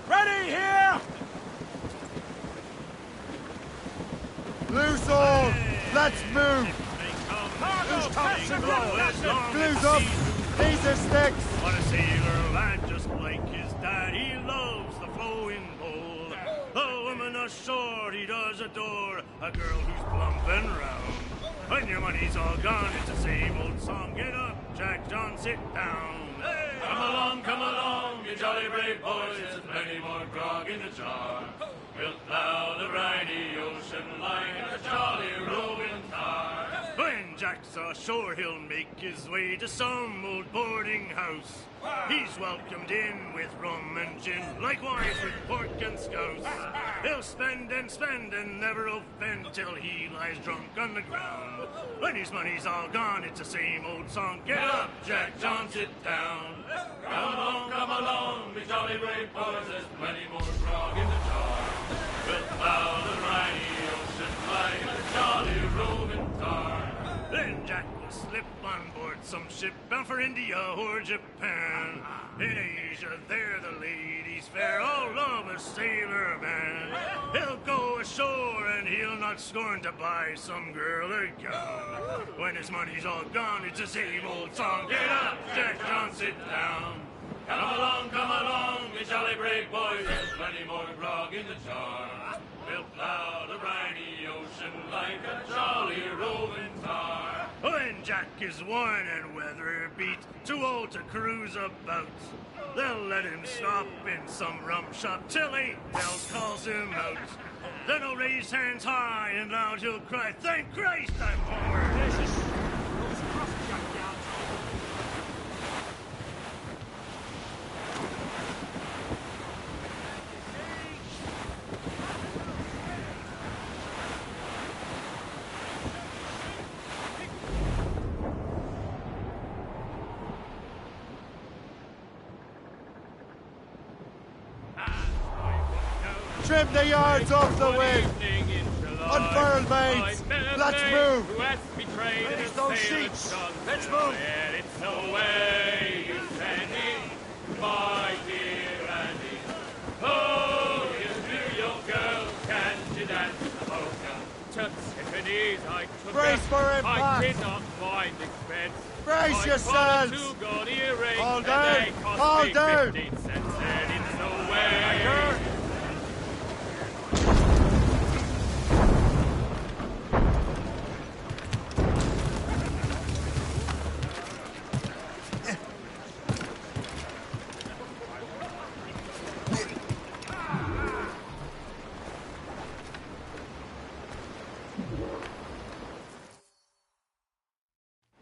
Ready here! Loose all! Let's move! Blues up! These are sticks! What a sailor lad, just like his dad. He loves the flowing bowl. A woman ashore he does adore. A girl who's plump and round. When your money's all gone, it's the same old song. Get up, Jack John, sit down. Come along, you jolly brave boys. There's plenty more grog in the jar. We'll plow the briny ocean like a jolly roving car. When Jack's ashore, he'll make his way to some old boarding house. He's welcomed in with rum and gin, likewise with pork and scouse. He'll spend and never offend till he lies drunk on the ground. When his money's all gone, it's the same old song. Get up, Jack John, sit down. Come along, me jolly brave boys. There's plenty more grog in the jar. We'll plow the briny ocean like a jolly roving tar. Then Jack will slip on board some ship bound for India or Japan. In Asia, there the ladies fair, all love a sailor man. He'll go ashore and he'll not scorn to buy some girl a gown. When his money's all gone, it's the same old song. Get up, Jack John, sit down. Come along, me jolly brave boys. There's plenty more grog in the jar. We'll plow the briny ocean like a jolly roving tar. When Jack is worn and weather beat, too old to cruise about, they'll let him stop in some rum shop till 8 bells calls him out. Then he'll raise hands high and loud he'll cry, thank Christ I'm homeward. Trim the yards off the wind! Unfurl, mates! Let's move! Raise those sheets! Let's move! It's the way you send me, my dear Andy. Oh, you New York girl, can you dance the polka? To Tiffany's I took Brace for impact! I did not mind expense. Brace yourselves! Two gold earrings, Hold and down! they cost Hold me down! 15 cents, and it's the way.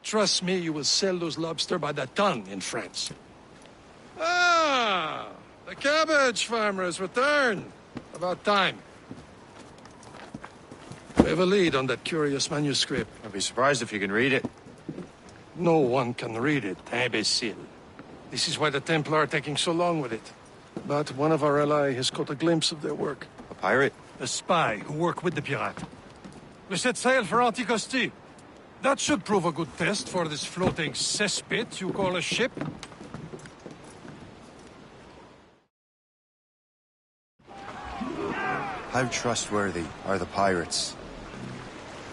Trust me, you will sell those lobster by the ton in France. Ah, the cabbage farmer has returned. About time. We have a lead on that curious manuscript. I'd be surprised if you can read it. No one can read it, imbecile. This is why the Templar are taking so long with it. But one of our allies has caught a glimpse of their work. A pirate? A spy who worked with the pirate. We set sail for Anticosti. That should prove a good test for this floating cesspit you call a ship. How trustworthy are the pirates?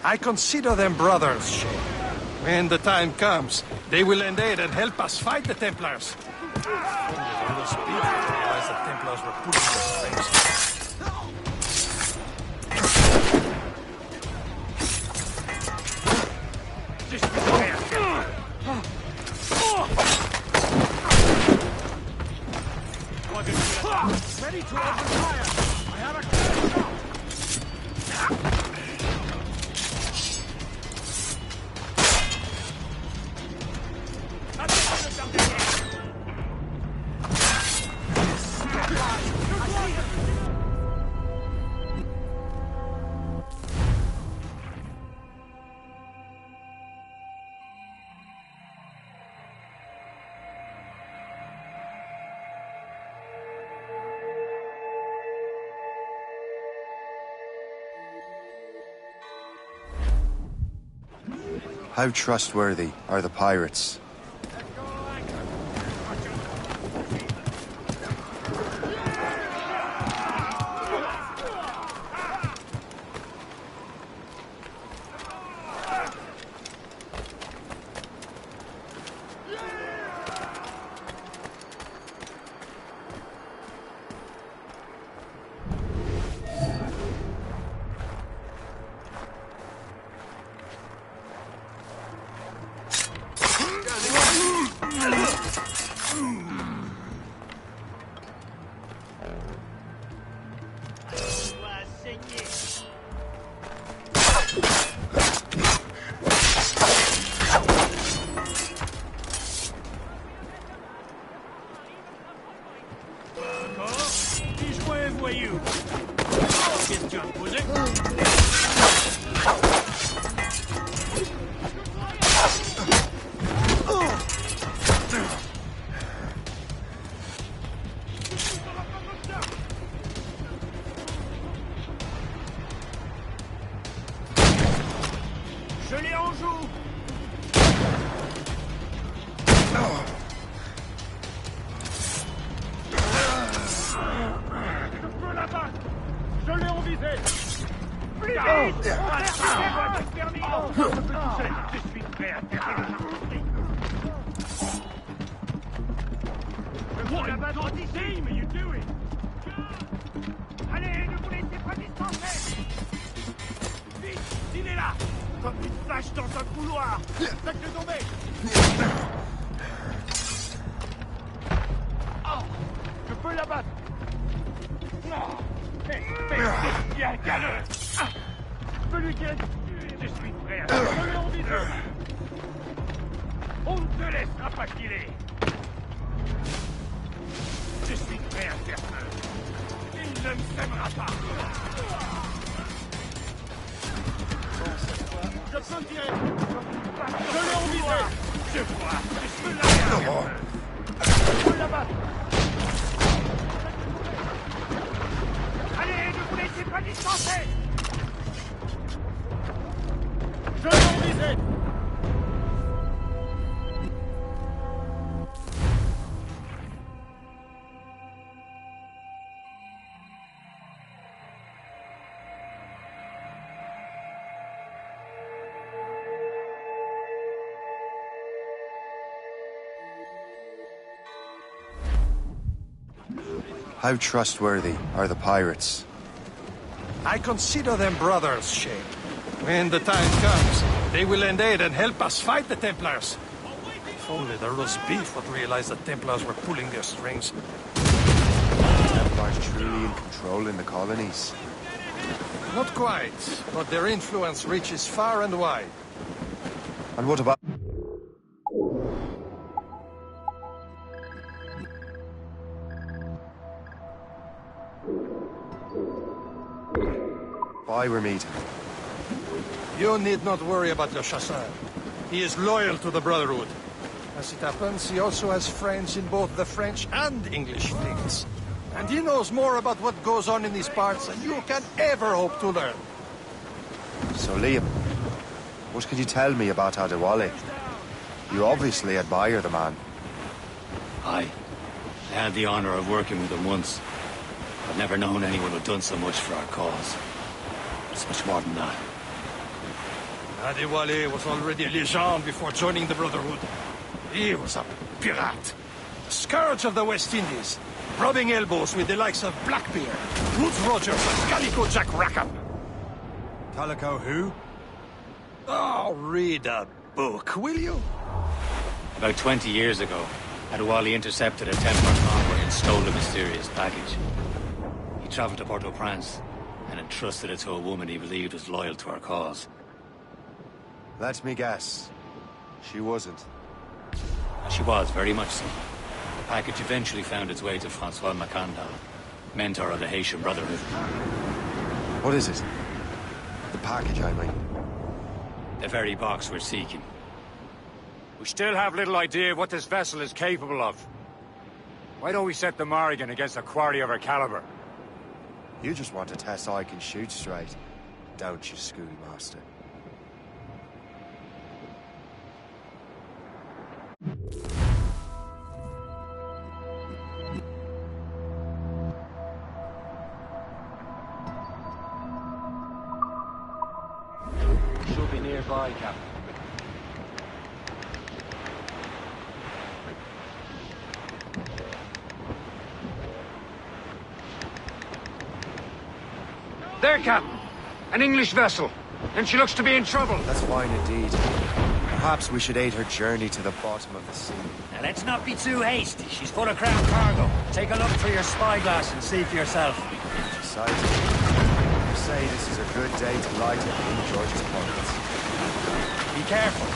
I consider them brothers, Shay. When the time comes, they will lend aid and help us fight the Templars. All those people realized the Templars were pulling their strings. Ready to open fire! I have a clear shot! How trustworthy are the pirates? Je l'ai en joue. Je peux la battre. Je l'ai en visée. Plus vite. Votre exterminant. Je peux toucher. Je suis prêt à terminer. Je peux la battre d'ici, mais you do it. Allez, ne vous laissez pas distancer. Vite, il est là. Comme une flash dans un couloir. Faites-le tomber. Oh, je peux la battre. Non. Mais c'est bien galeux. Je peux lui tirer dessus. Je suis prêt à le en viseur. On ne te laissera pas filer. Je suis prêt à faire feu. Il ne me sèmera pas. Je peux tirer. Je l'ai en visée. Je vois. Je peux la battre. Je peux la battre. Allez, ne vous laissez pas distancer. Je l'ai en visée. How trustworthy are the pirates? I consider them brothers, Shay. When the time comes, they will lend aid and help us fight the Templars. If only the roast beef would realize the Templars were pulling their strings. The Templars truly in control in the colonies? Not quite, but their influence reaches far and wide. And what about... Why we're meeting? You need not worry about Le Chasseur. He is loyal to the Brotherhood. As it happens, he also has friends in both the French and English fleets. And he knows more about what goes on in these parts than you can ever hope to learn. So, Liam, what can you tell me about Adewale? You obviously admire the man. Aye. I had the honor of working with him once. I've never known anyone who'd done so much for our cause. It's much more than that. Adewale was already a legend before joining the Brotherhood. He was a pirate. The scourge of the West Indies. Rubbing elbows with the likes of Blackbeard, Woodes Rogers, and Calico Jack Rackham. Calico who? Oh, read a book, will you? About 20 years ago, Adewale intercepted a Templar convoy and stole a mysterious package. He traveled to Port-au-Prince and entrusted it to a woman he believed was loyal to our cause. Let me guess. She wasn't. She was, very much so. The package eventually found its way to Francois Macandal, mentor of the Haitian Brotherhood. What is it? The package, I mean. The very box we're seeking. We still have little idea what this vessel is capable of. Why don't we set the Morrigan against a quarry of her caliber? You just want to test I can shoot straight, don't you, schoolmaster? She'll be nearby, Captain. There, Captain. An English vessel. And she looks to be in trouble. That's fine indeed. Perhaps we should aid her journey to the bottom of the sea. Now let's not be too hasty. She's full of crown cargo. Take a look through your spyglass and see for yourself. Besides, you say this is a good day to light up King George's pockets. Be careful.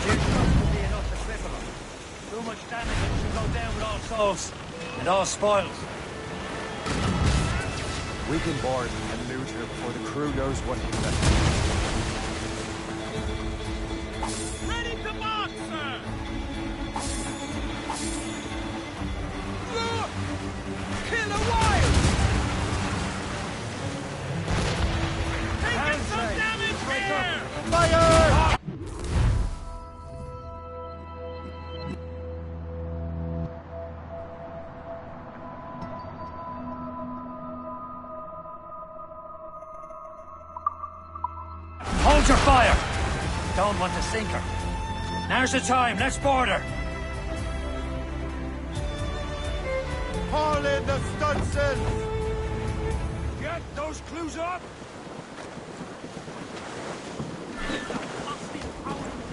Jim could be enough to cripple her. Too much damage and she'll go down with all souls. And all spoils. We can board and loot her before the crew knows what hit them. Ready to march, sir! Killer Wild! Taking some damage here! Fire! Hold your fire! Don't want to sink her. Now's the time, let's board her! Haul in the stunsails! Get those clues up!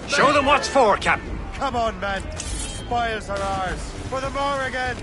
Show them what's for, Captain! Come on, men! Spoils are ours! For the Morrigan!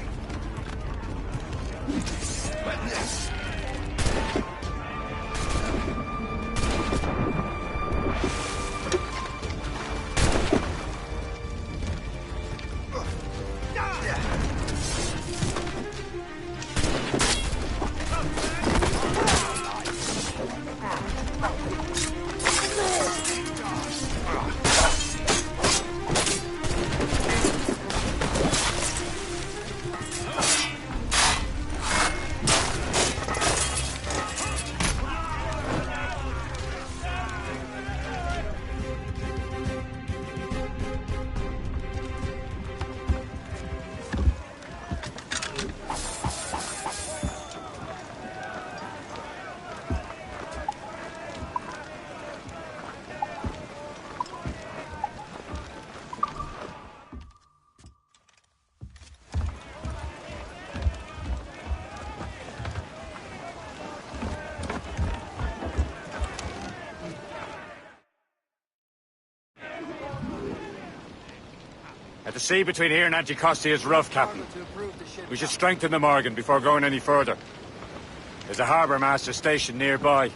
The sea between here and Anticosti is rough, Captain. We should strengthen the Morgan before going any further. There's a harbour master stationed nearby. We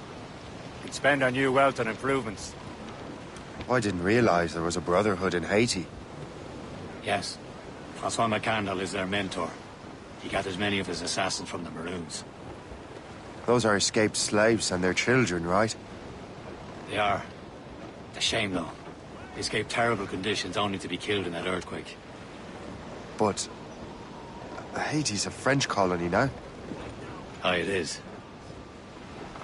can spend our new wealth on improvements. I didn't realize there was a brotherhood in Haiti. Yes. Francois McCandle is their mentor. He gathers many of his assassins from the Maroons. Those are escaped slaves and their children, right? They are. It's a shame, though. They escaped terrible conditions only to be killed in that earthquake. But Haiti's a French colony now. Aye, it is.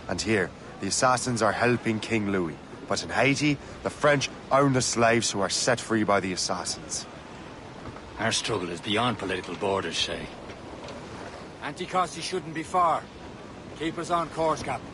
And here, the assassins are helping King Louis. But in Haiti, the French own the slaves who are set free by the assassins. Our struggle is beyond political borders, Shay. Anticosti shouldn't be far. Keep us on course, Captain.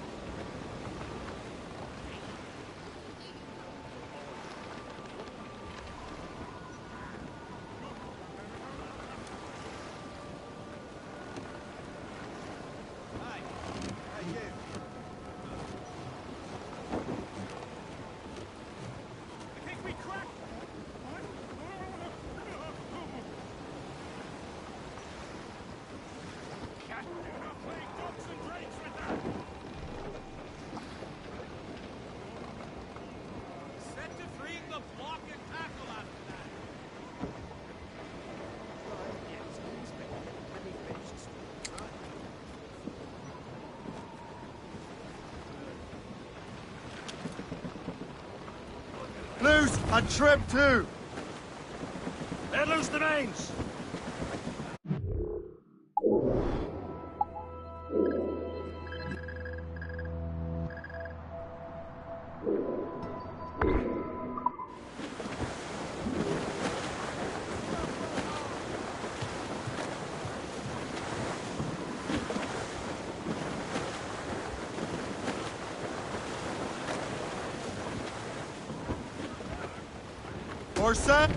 Loose and trim too! Let loose the mains! Set.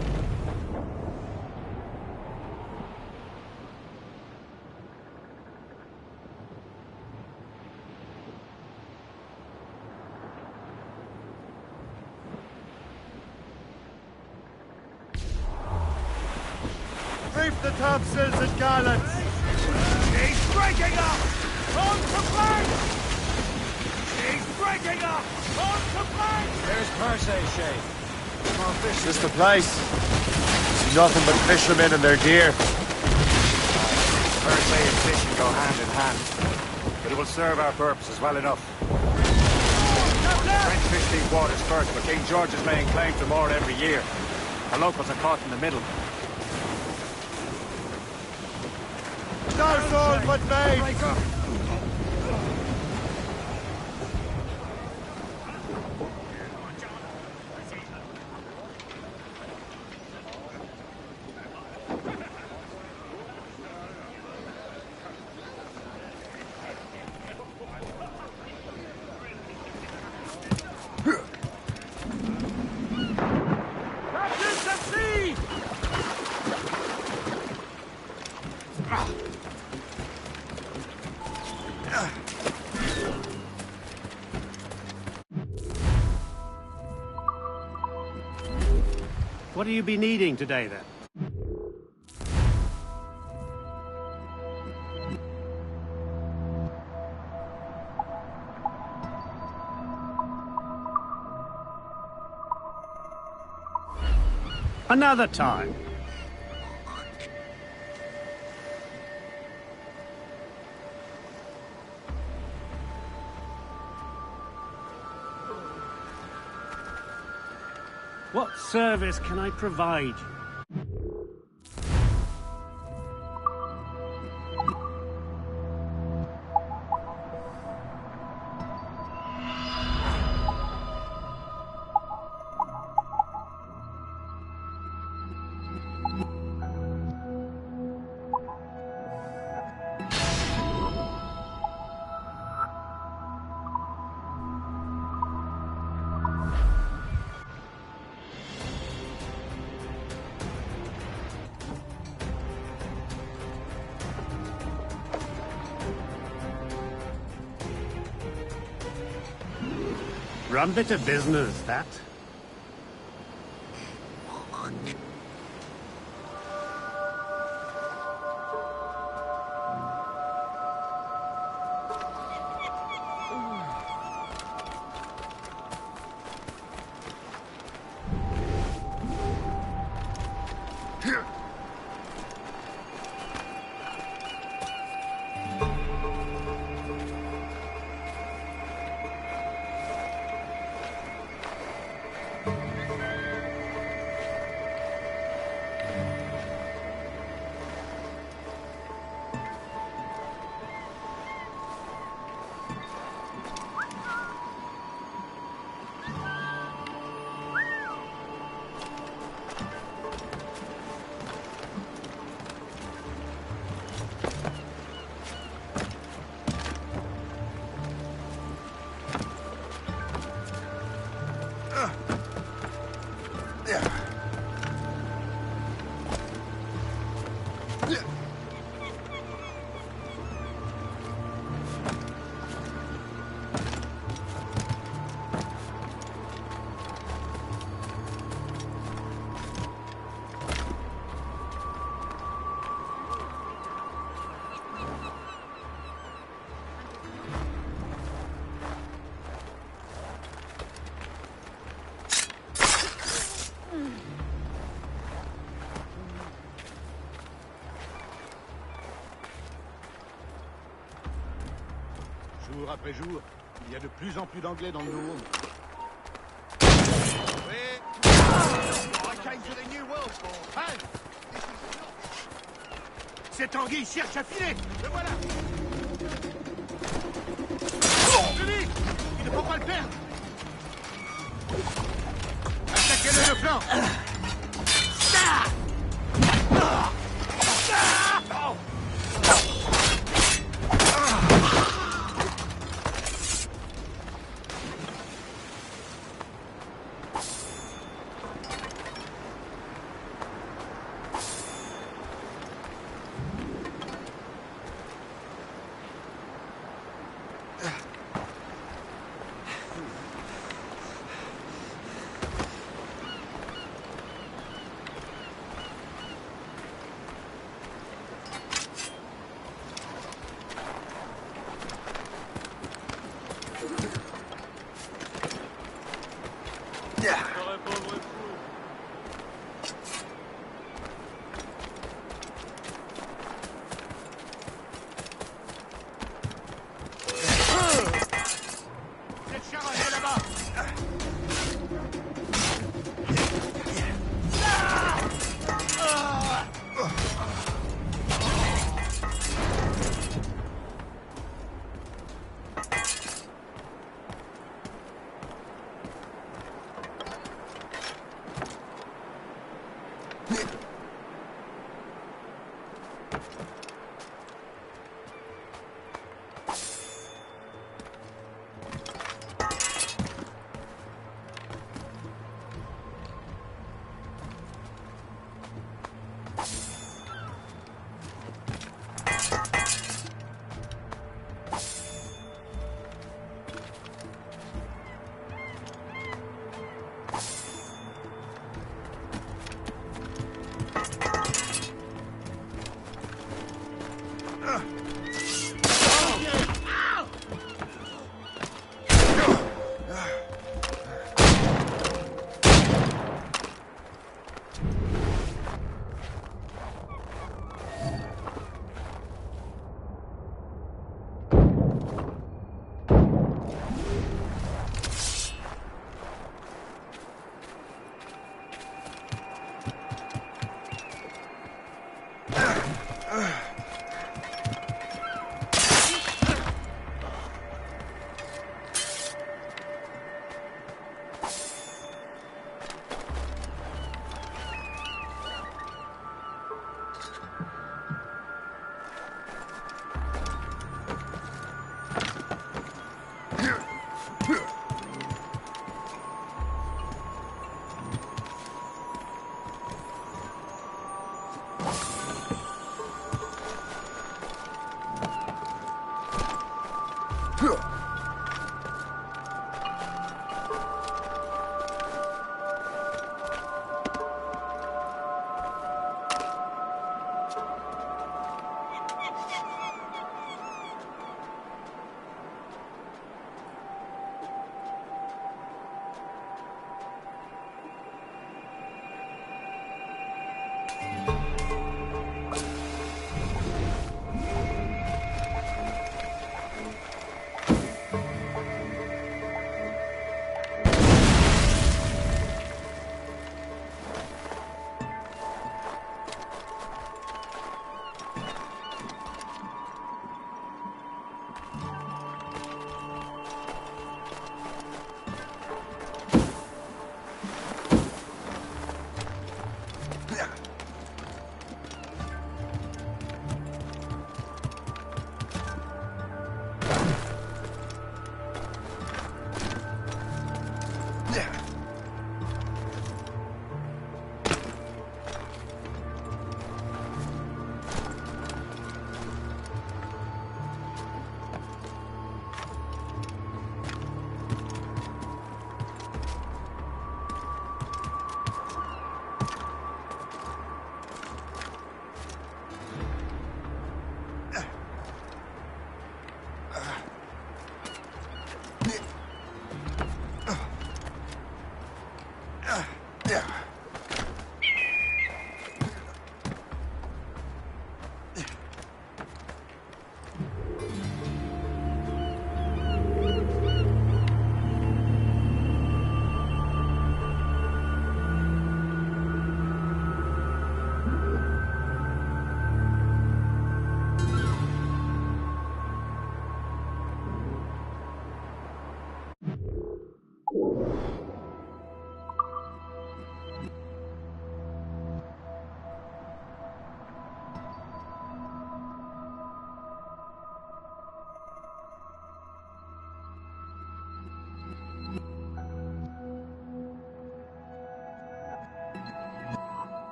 Reef the topsails and gallants! She's breaking up! On to flank! She's breaking up! On to flank! There's Perse, Shay. Just the place. See nothing but fishermen and their gear. Perse and fishing go hand in hand. The but it will serve our purposes well enough. The French fish these waters first, but King George is laying claim to more every year. The locals are caught in the middle. No sword but made! What do you be needing today, then? Another time. What service can I provide you? Rum bit of business, that. Jour après jour, il y a de plus en plus d'anglais dans le Nouveau. Cette anguille cherche à filer. Le voilà. Plus vite. Il ne faut pas le perdre. Attaquez-le le flanc.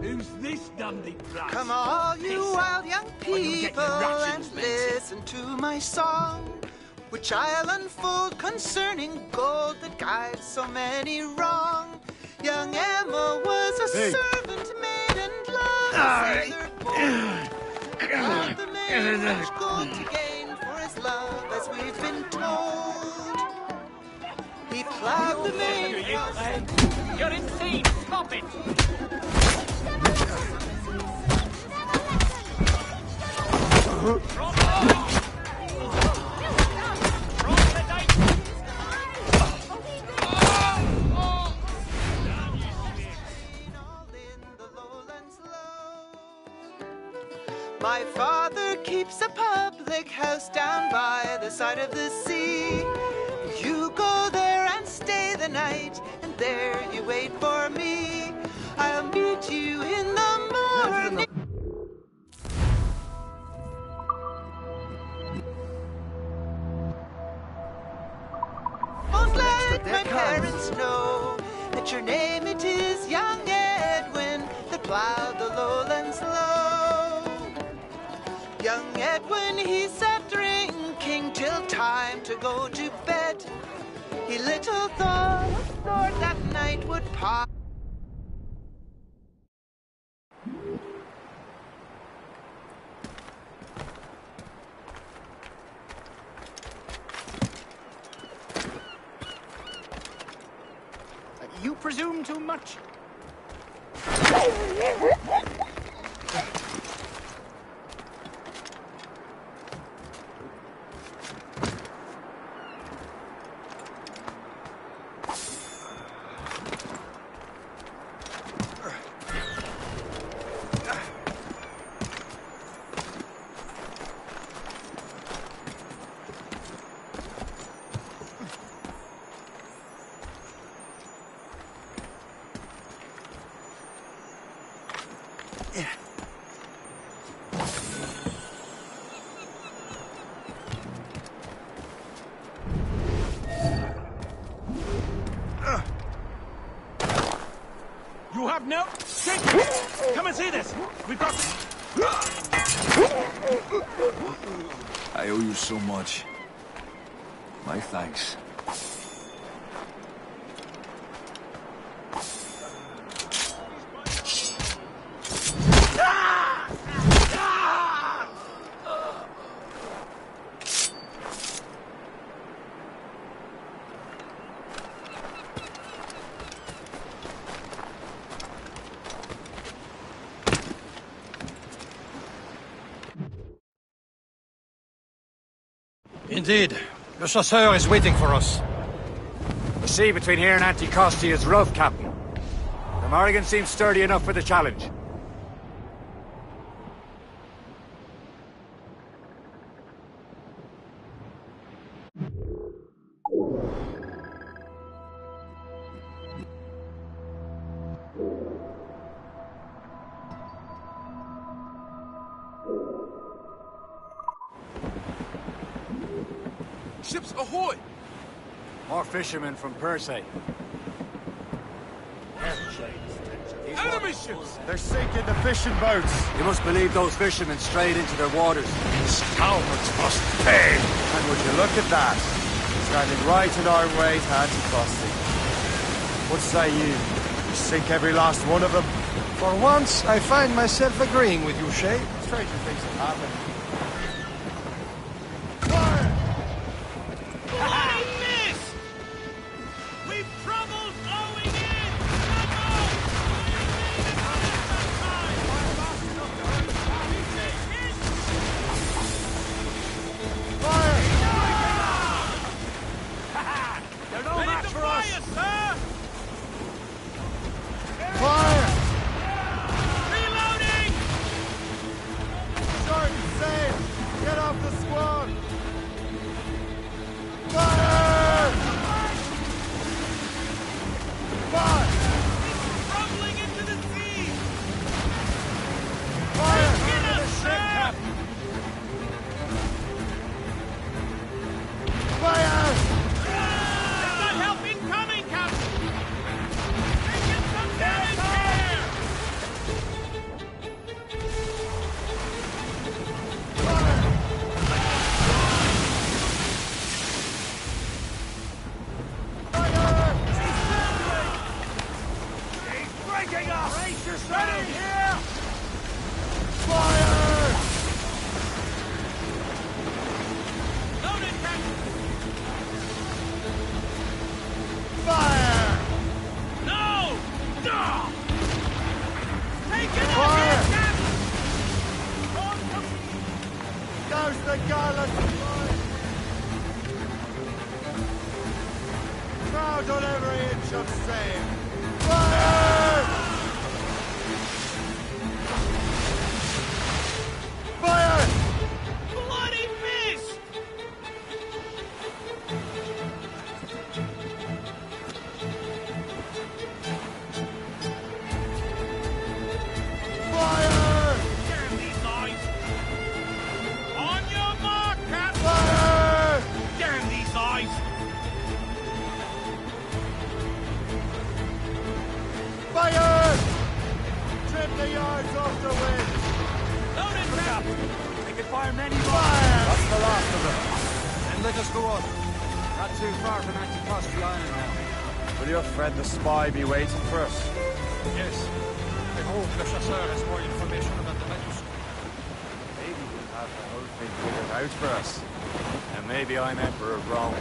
Who's this Dundee brat? Come all you wild young people and listen to my song, which I'll unfold concerning gold that guides so many wrong. Young Emma was a servant maid and loved a sailor boy. But the man much gold to gain for his love, as we've been told. He plowed the maid. You're insane! Stop it! My father keeps a public house down by the side of the sea. You go there and stay the night, and there you wait for me. I'll meet you in the morning. Won't let my parents know that your name it is young Edwin that plowed the lowlands low. Young Edwin, he sat drinking till time to go to bed. He little thought a sword that night would pop. You presume too much. You have no... Come and see this! We've got... I owe you so much. My thanks. Indeed. Le Chasseur is waiting for us. The sea between here and Anticosti is rough, Captain. The Morrigan seems sturdy enough for the challenge. Ships ahoy! More fishermen from Persay. Enemy ships! They're sinking the fishing boats. You must believe those fishermen strayed into their waters. Scoundrels must pay! And would you look at that? Standing right in our way to Anticosti. What say you? You sink every last one of them? For once, I find myself agreeing with you, Shay. Stranger things have happened. fire many fire! That's the last of them. And let us go on. Not too far from Anticosti Island now. Will your friend the spy be waiting for us? Yes. I hope Le Chasseur has more information about the manuscript. Maybe we'll have the whole thing figured out for us. And maybe I'm Emperor of Rome.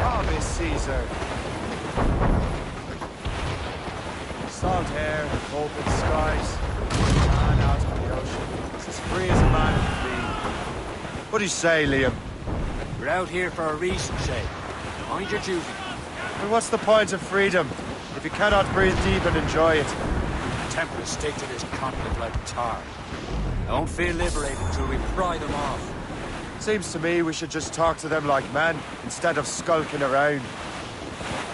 Promise, Caesar. Salt air, open skies, man out on the ocean. It's as free as a man can be. What do you say, Liam? We're out here for a reason, Shay. Mind your duty. Well, what's the point of freedom if you cannot breathe deep and enjoy it? The Templars stick to this continent like tar. I won't feel liberated until we pry them off. Seems to me we should just talk to them like men, instead of skulking around.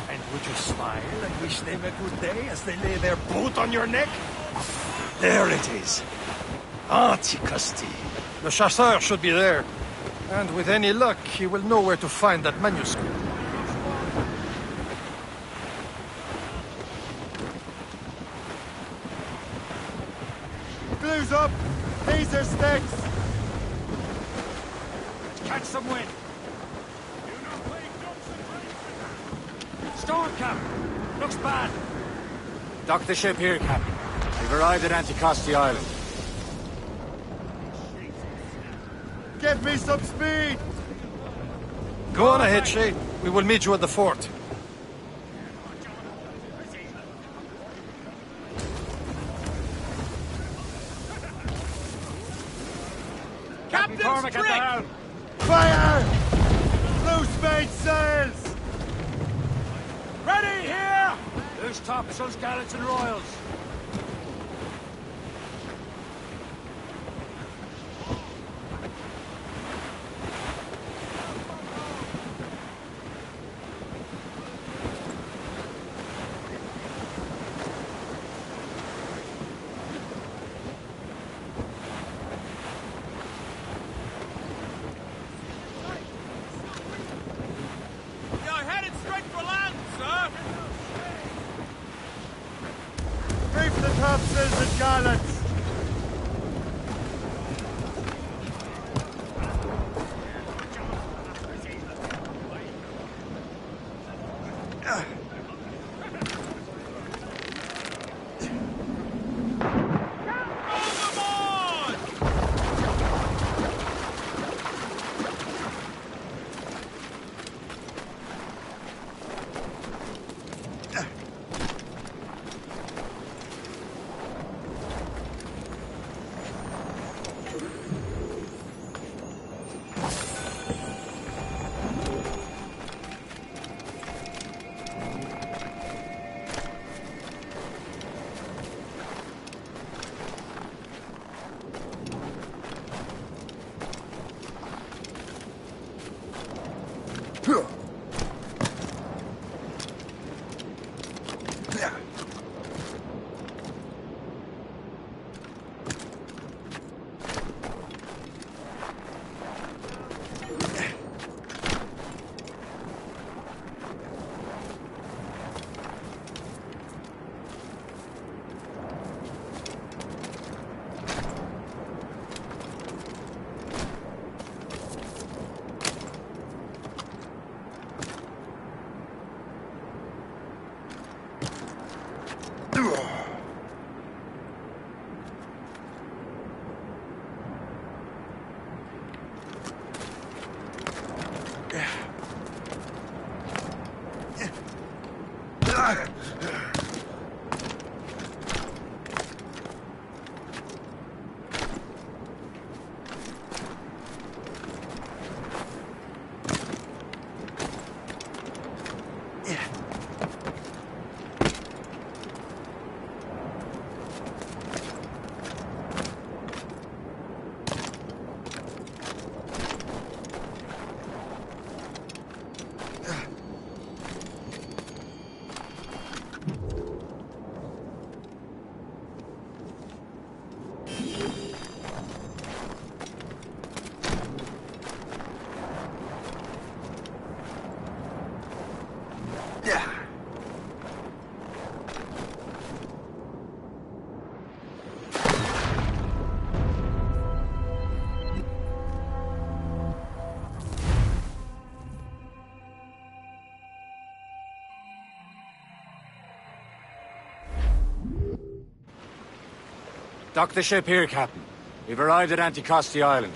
And would you smile and wish them a good day as they lay their boot on your neck? There it is. Anticosti. The Chasseur should be there. And with any luck, he will know where to find that manuscript. Glue's up! These are sticks! Catch some wind. Storm, Captain. Looks bad. Dock the ship here, Captain. We've arrived at Anticosti Island. Give me some speed! Go on ahead, Shay. We will meet you at the fort. Captain Cormac at the helm. Fire! Loose main sails! Ready here! Loose topsails, gallants, and royals. Dock the ship here, Captain. We've arrived at Anticosti Island.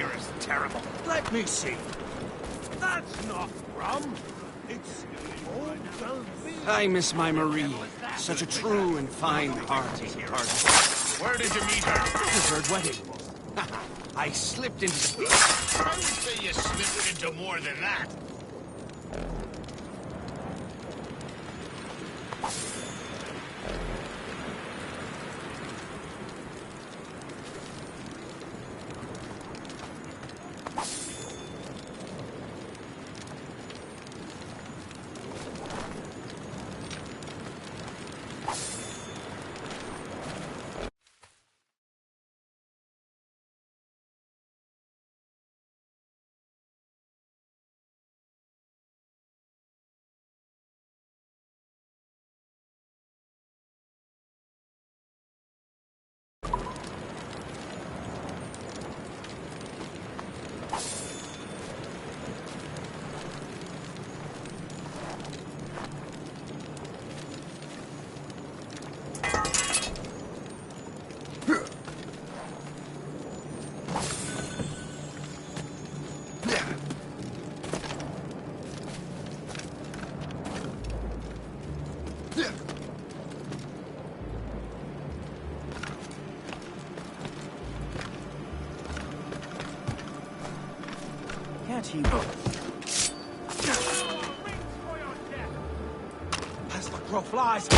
here is terrible. Let me see. That's not rum. It's old Velveeta. I miss my Marie. Such a true and fine-hearted person. Where did you meet her? Deferred wedding. I slipped into the... I would say you slipped into more than that. He... As the crow flies.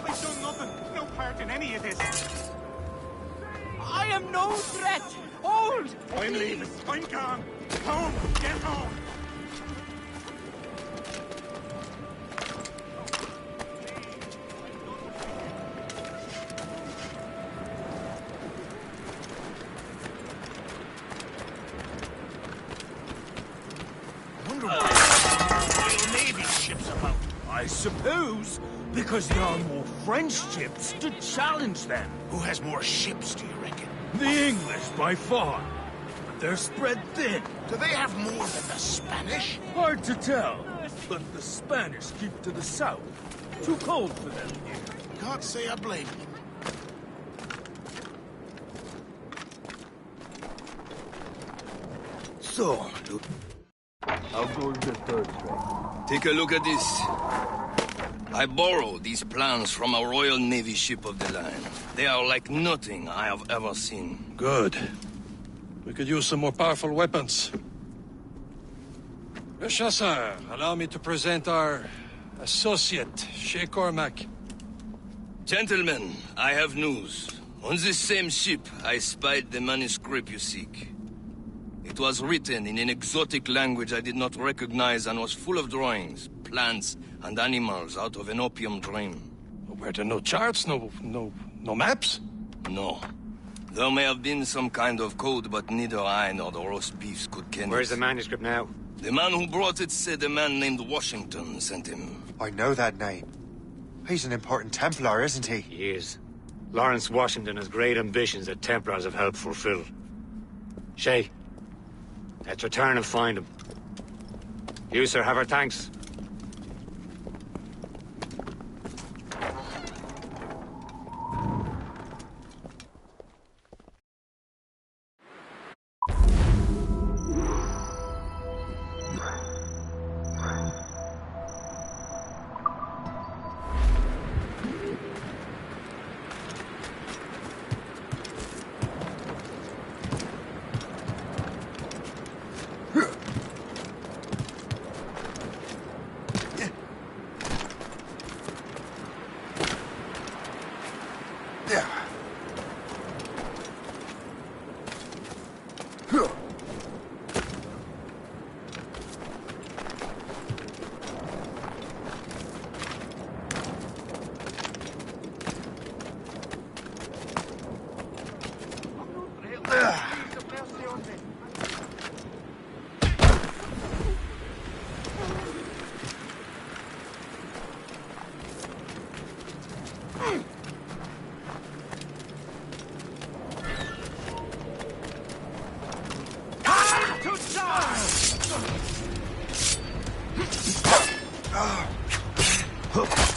I've done nothing. No part in any of this. I am no threat. Hold! I'm leaving. I'm gone. Home. Get home. I suppose, because there are more French ships to challenge them. Who has more ships, do you reckon? The English, by far. But they're spread thin. Do they have more than the Spanish? Hard to tell. But the Spanish keep to the south. Too cold for them here. Can't say I blame them. So, look. I'll go in the third train. Take a look at this. I borrowed these plans from a Royal Navy ship of the line. They are like nothing I have ever seen. Good. We could use some more powerful weapons. Le Chasseur, allow me to present our associate, Shay Cormac. Gentlemen, I have news. On this same ship, I spied the manuscript you seek. It was written in an exotic language I did not recognize and was full of drawings, plants, and animals out of an opium dream. Were there no charts, no maps? No. There may have been some kind of code, but neither I nor the roast beefs could ken it. Where's the manuscript now? The man who brought it said a man named Washington sent him. I know that name. He's an important Templar, isn't he? He is. Lawrence Washington has great ambitions that Templars have helped fulfill. Shay, let's return and find him. You, sir, have our thanks. Huh.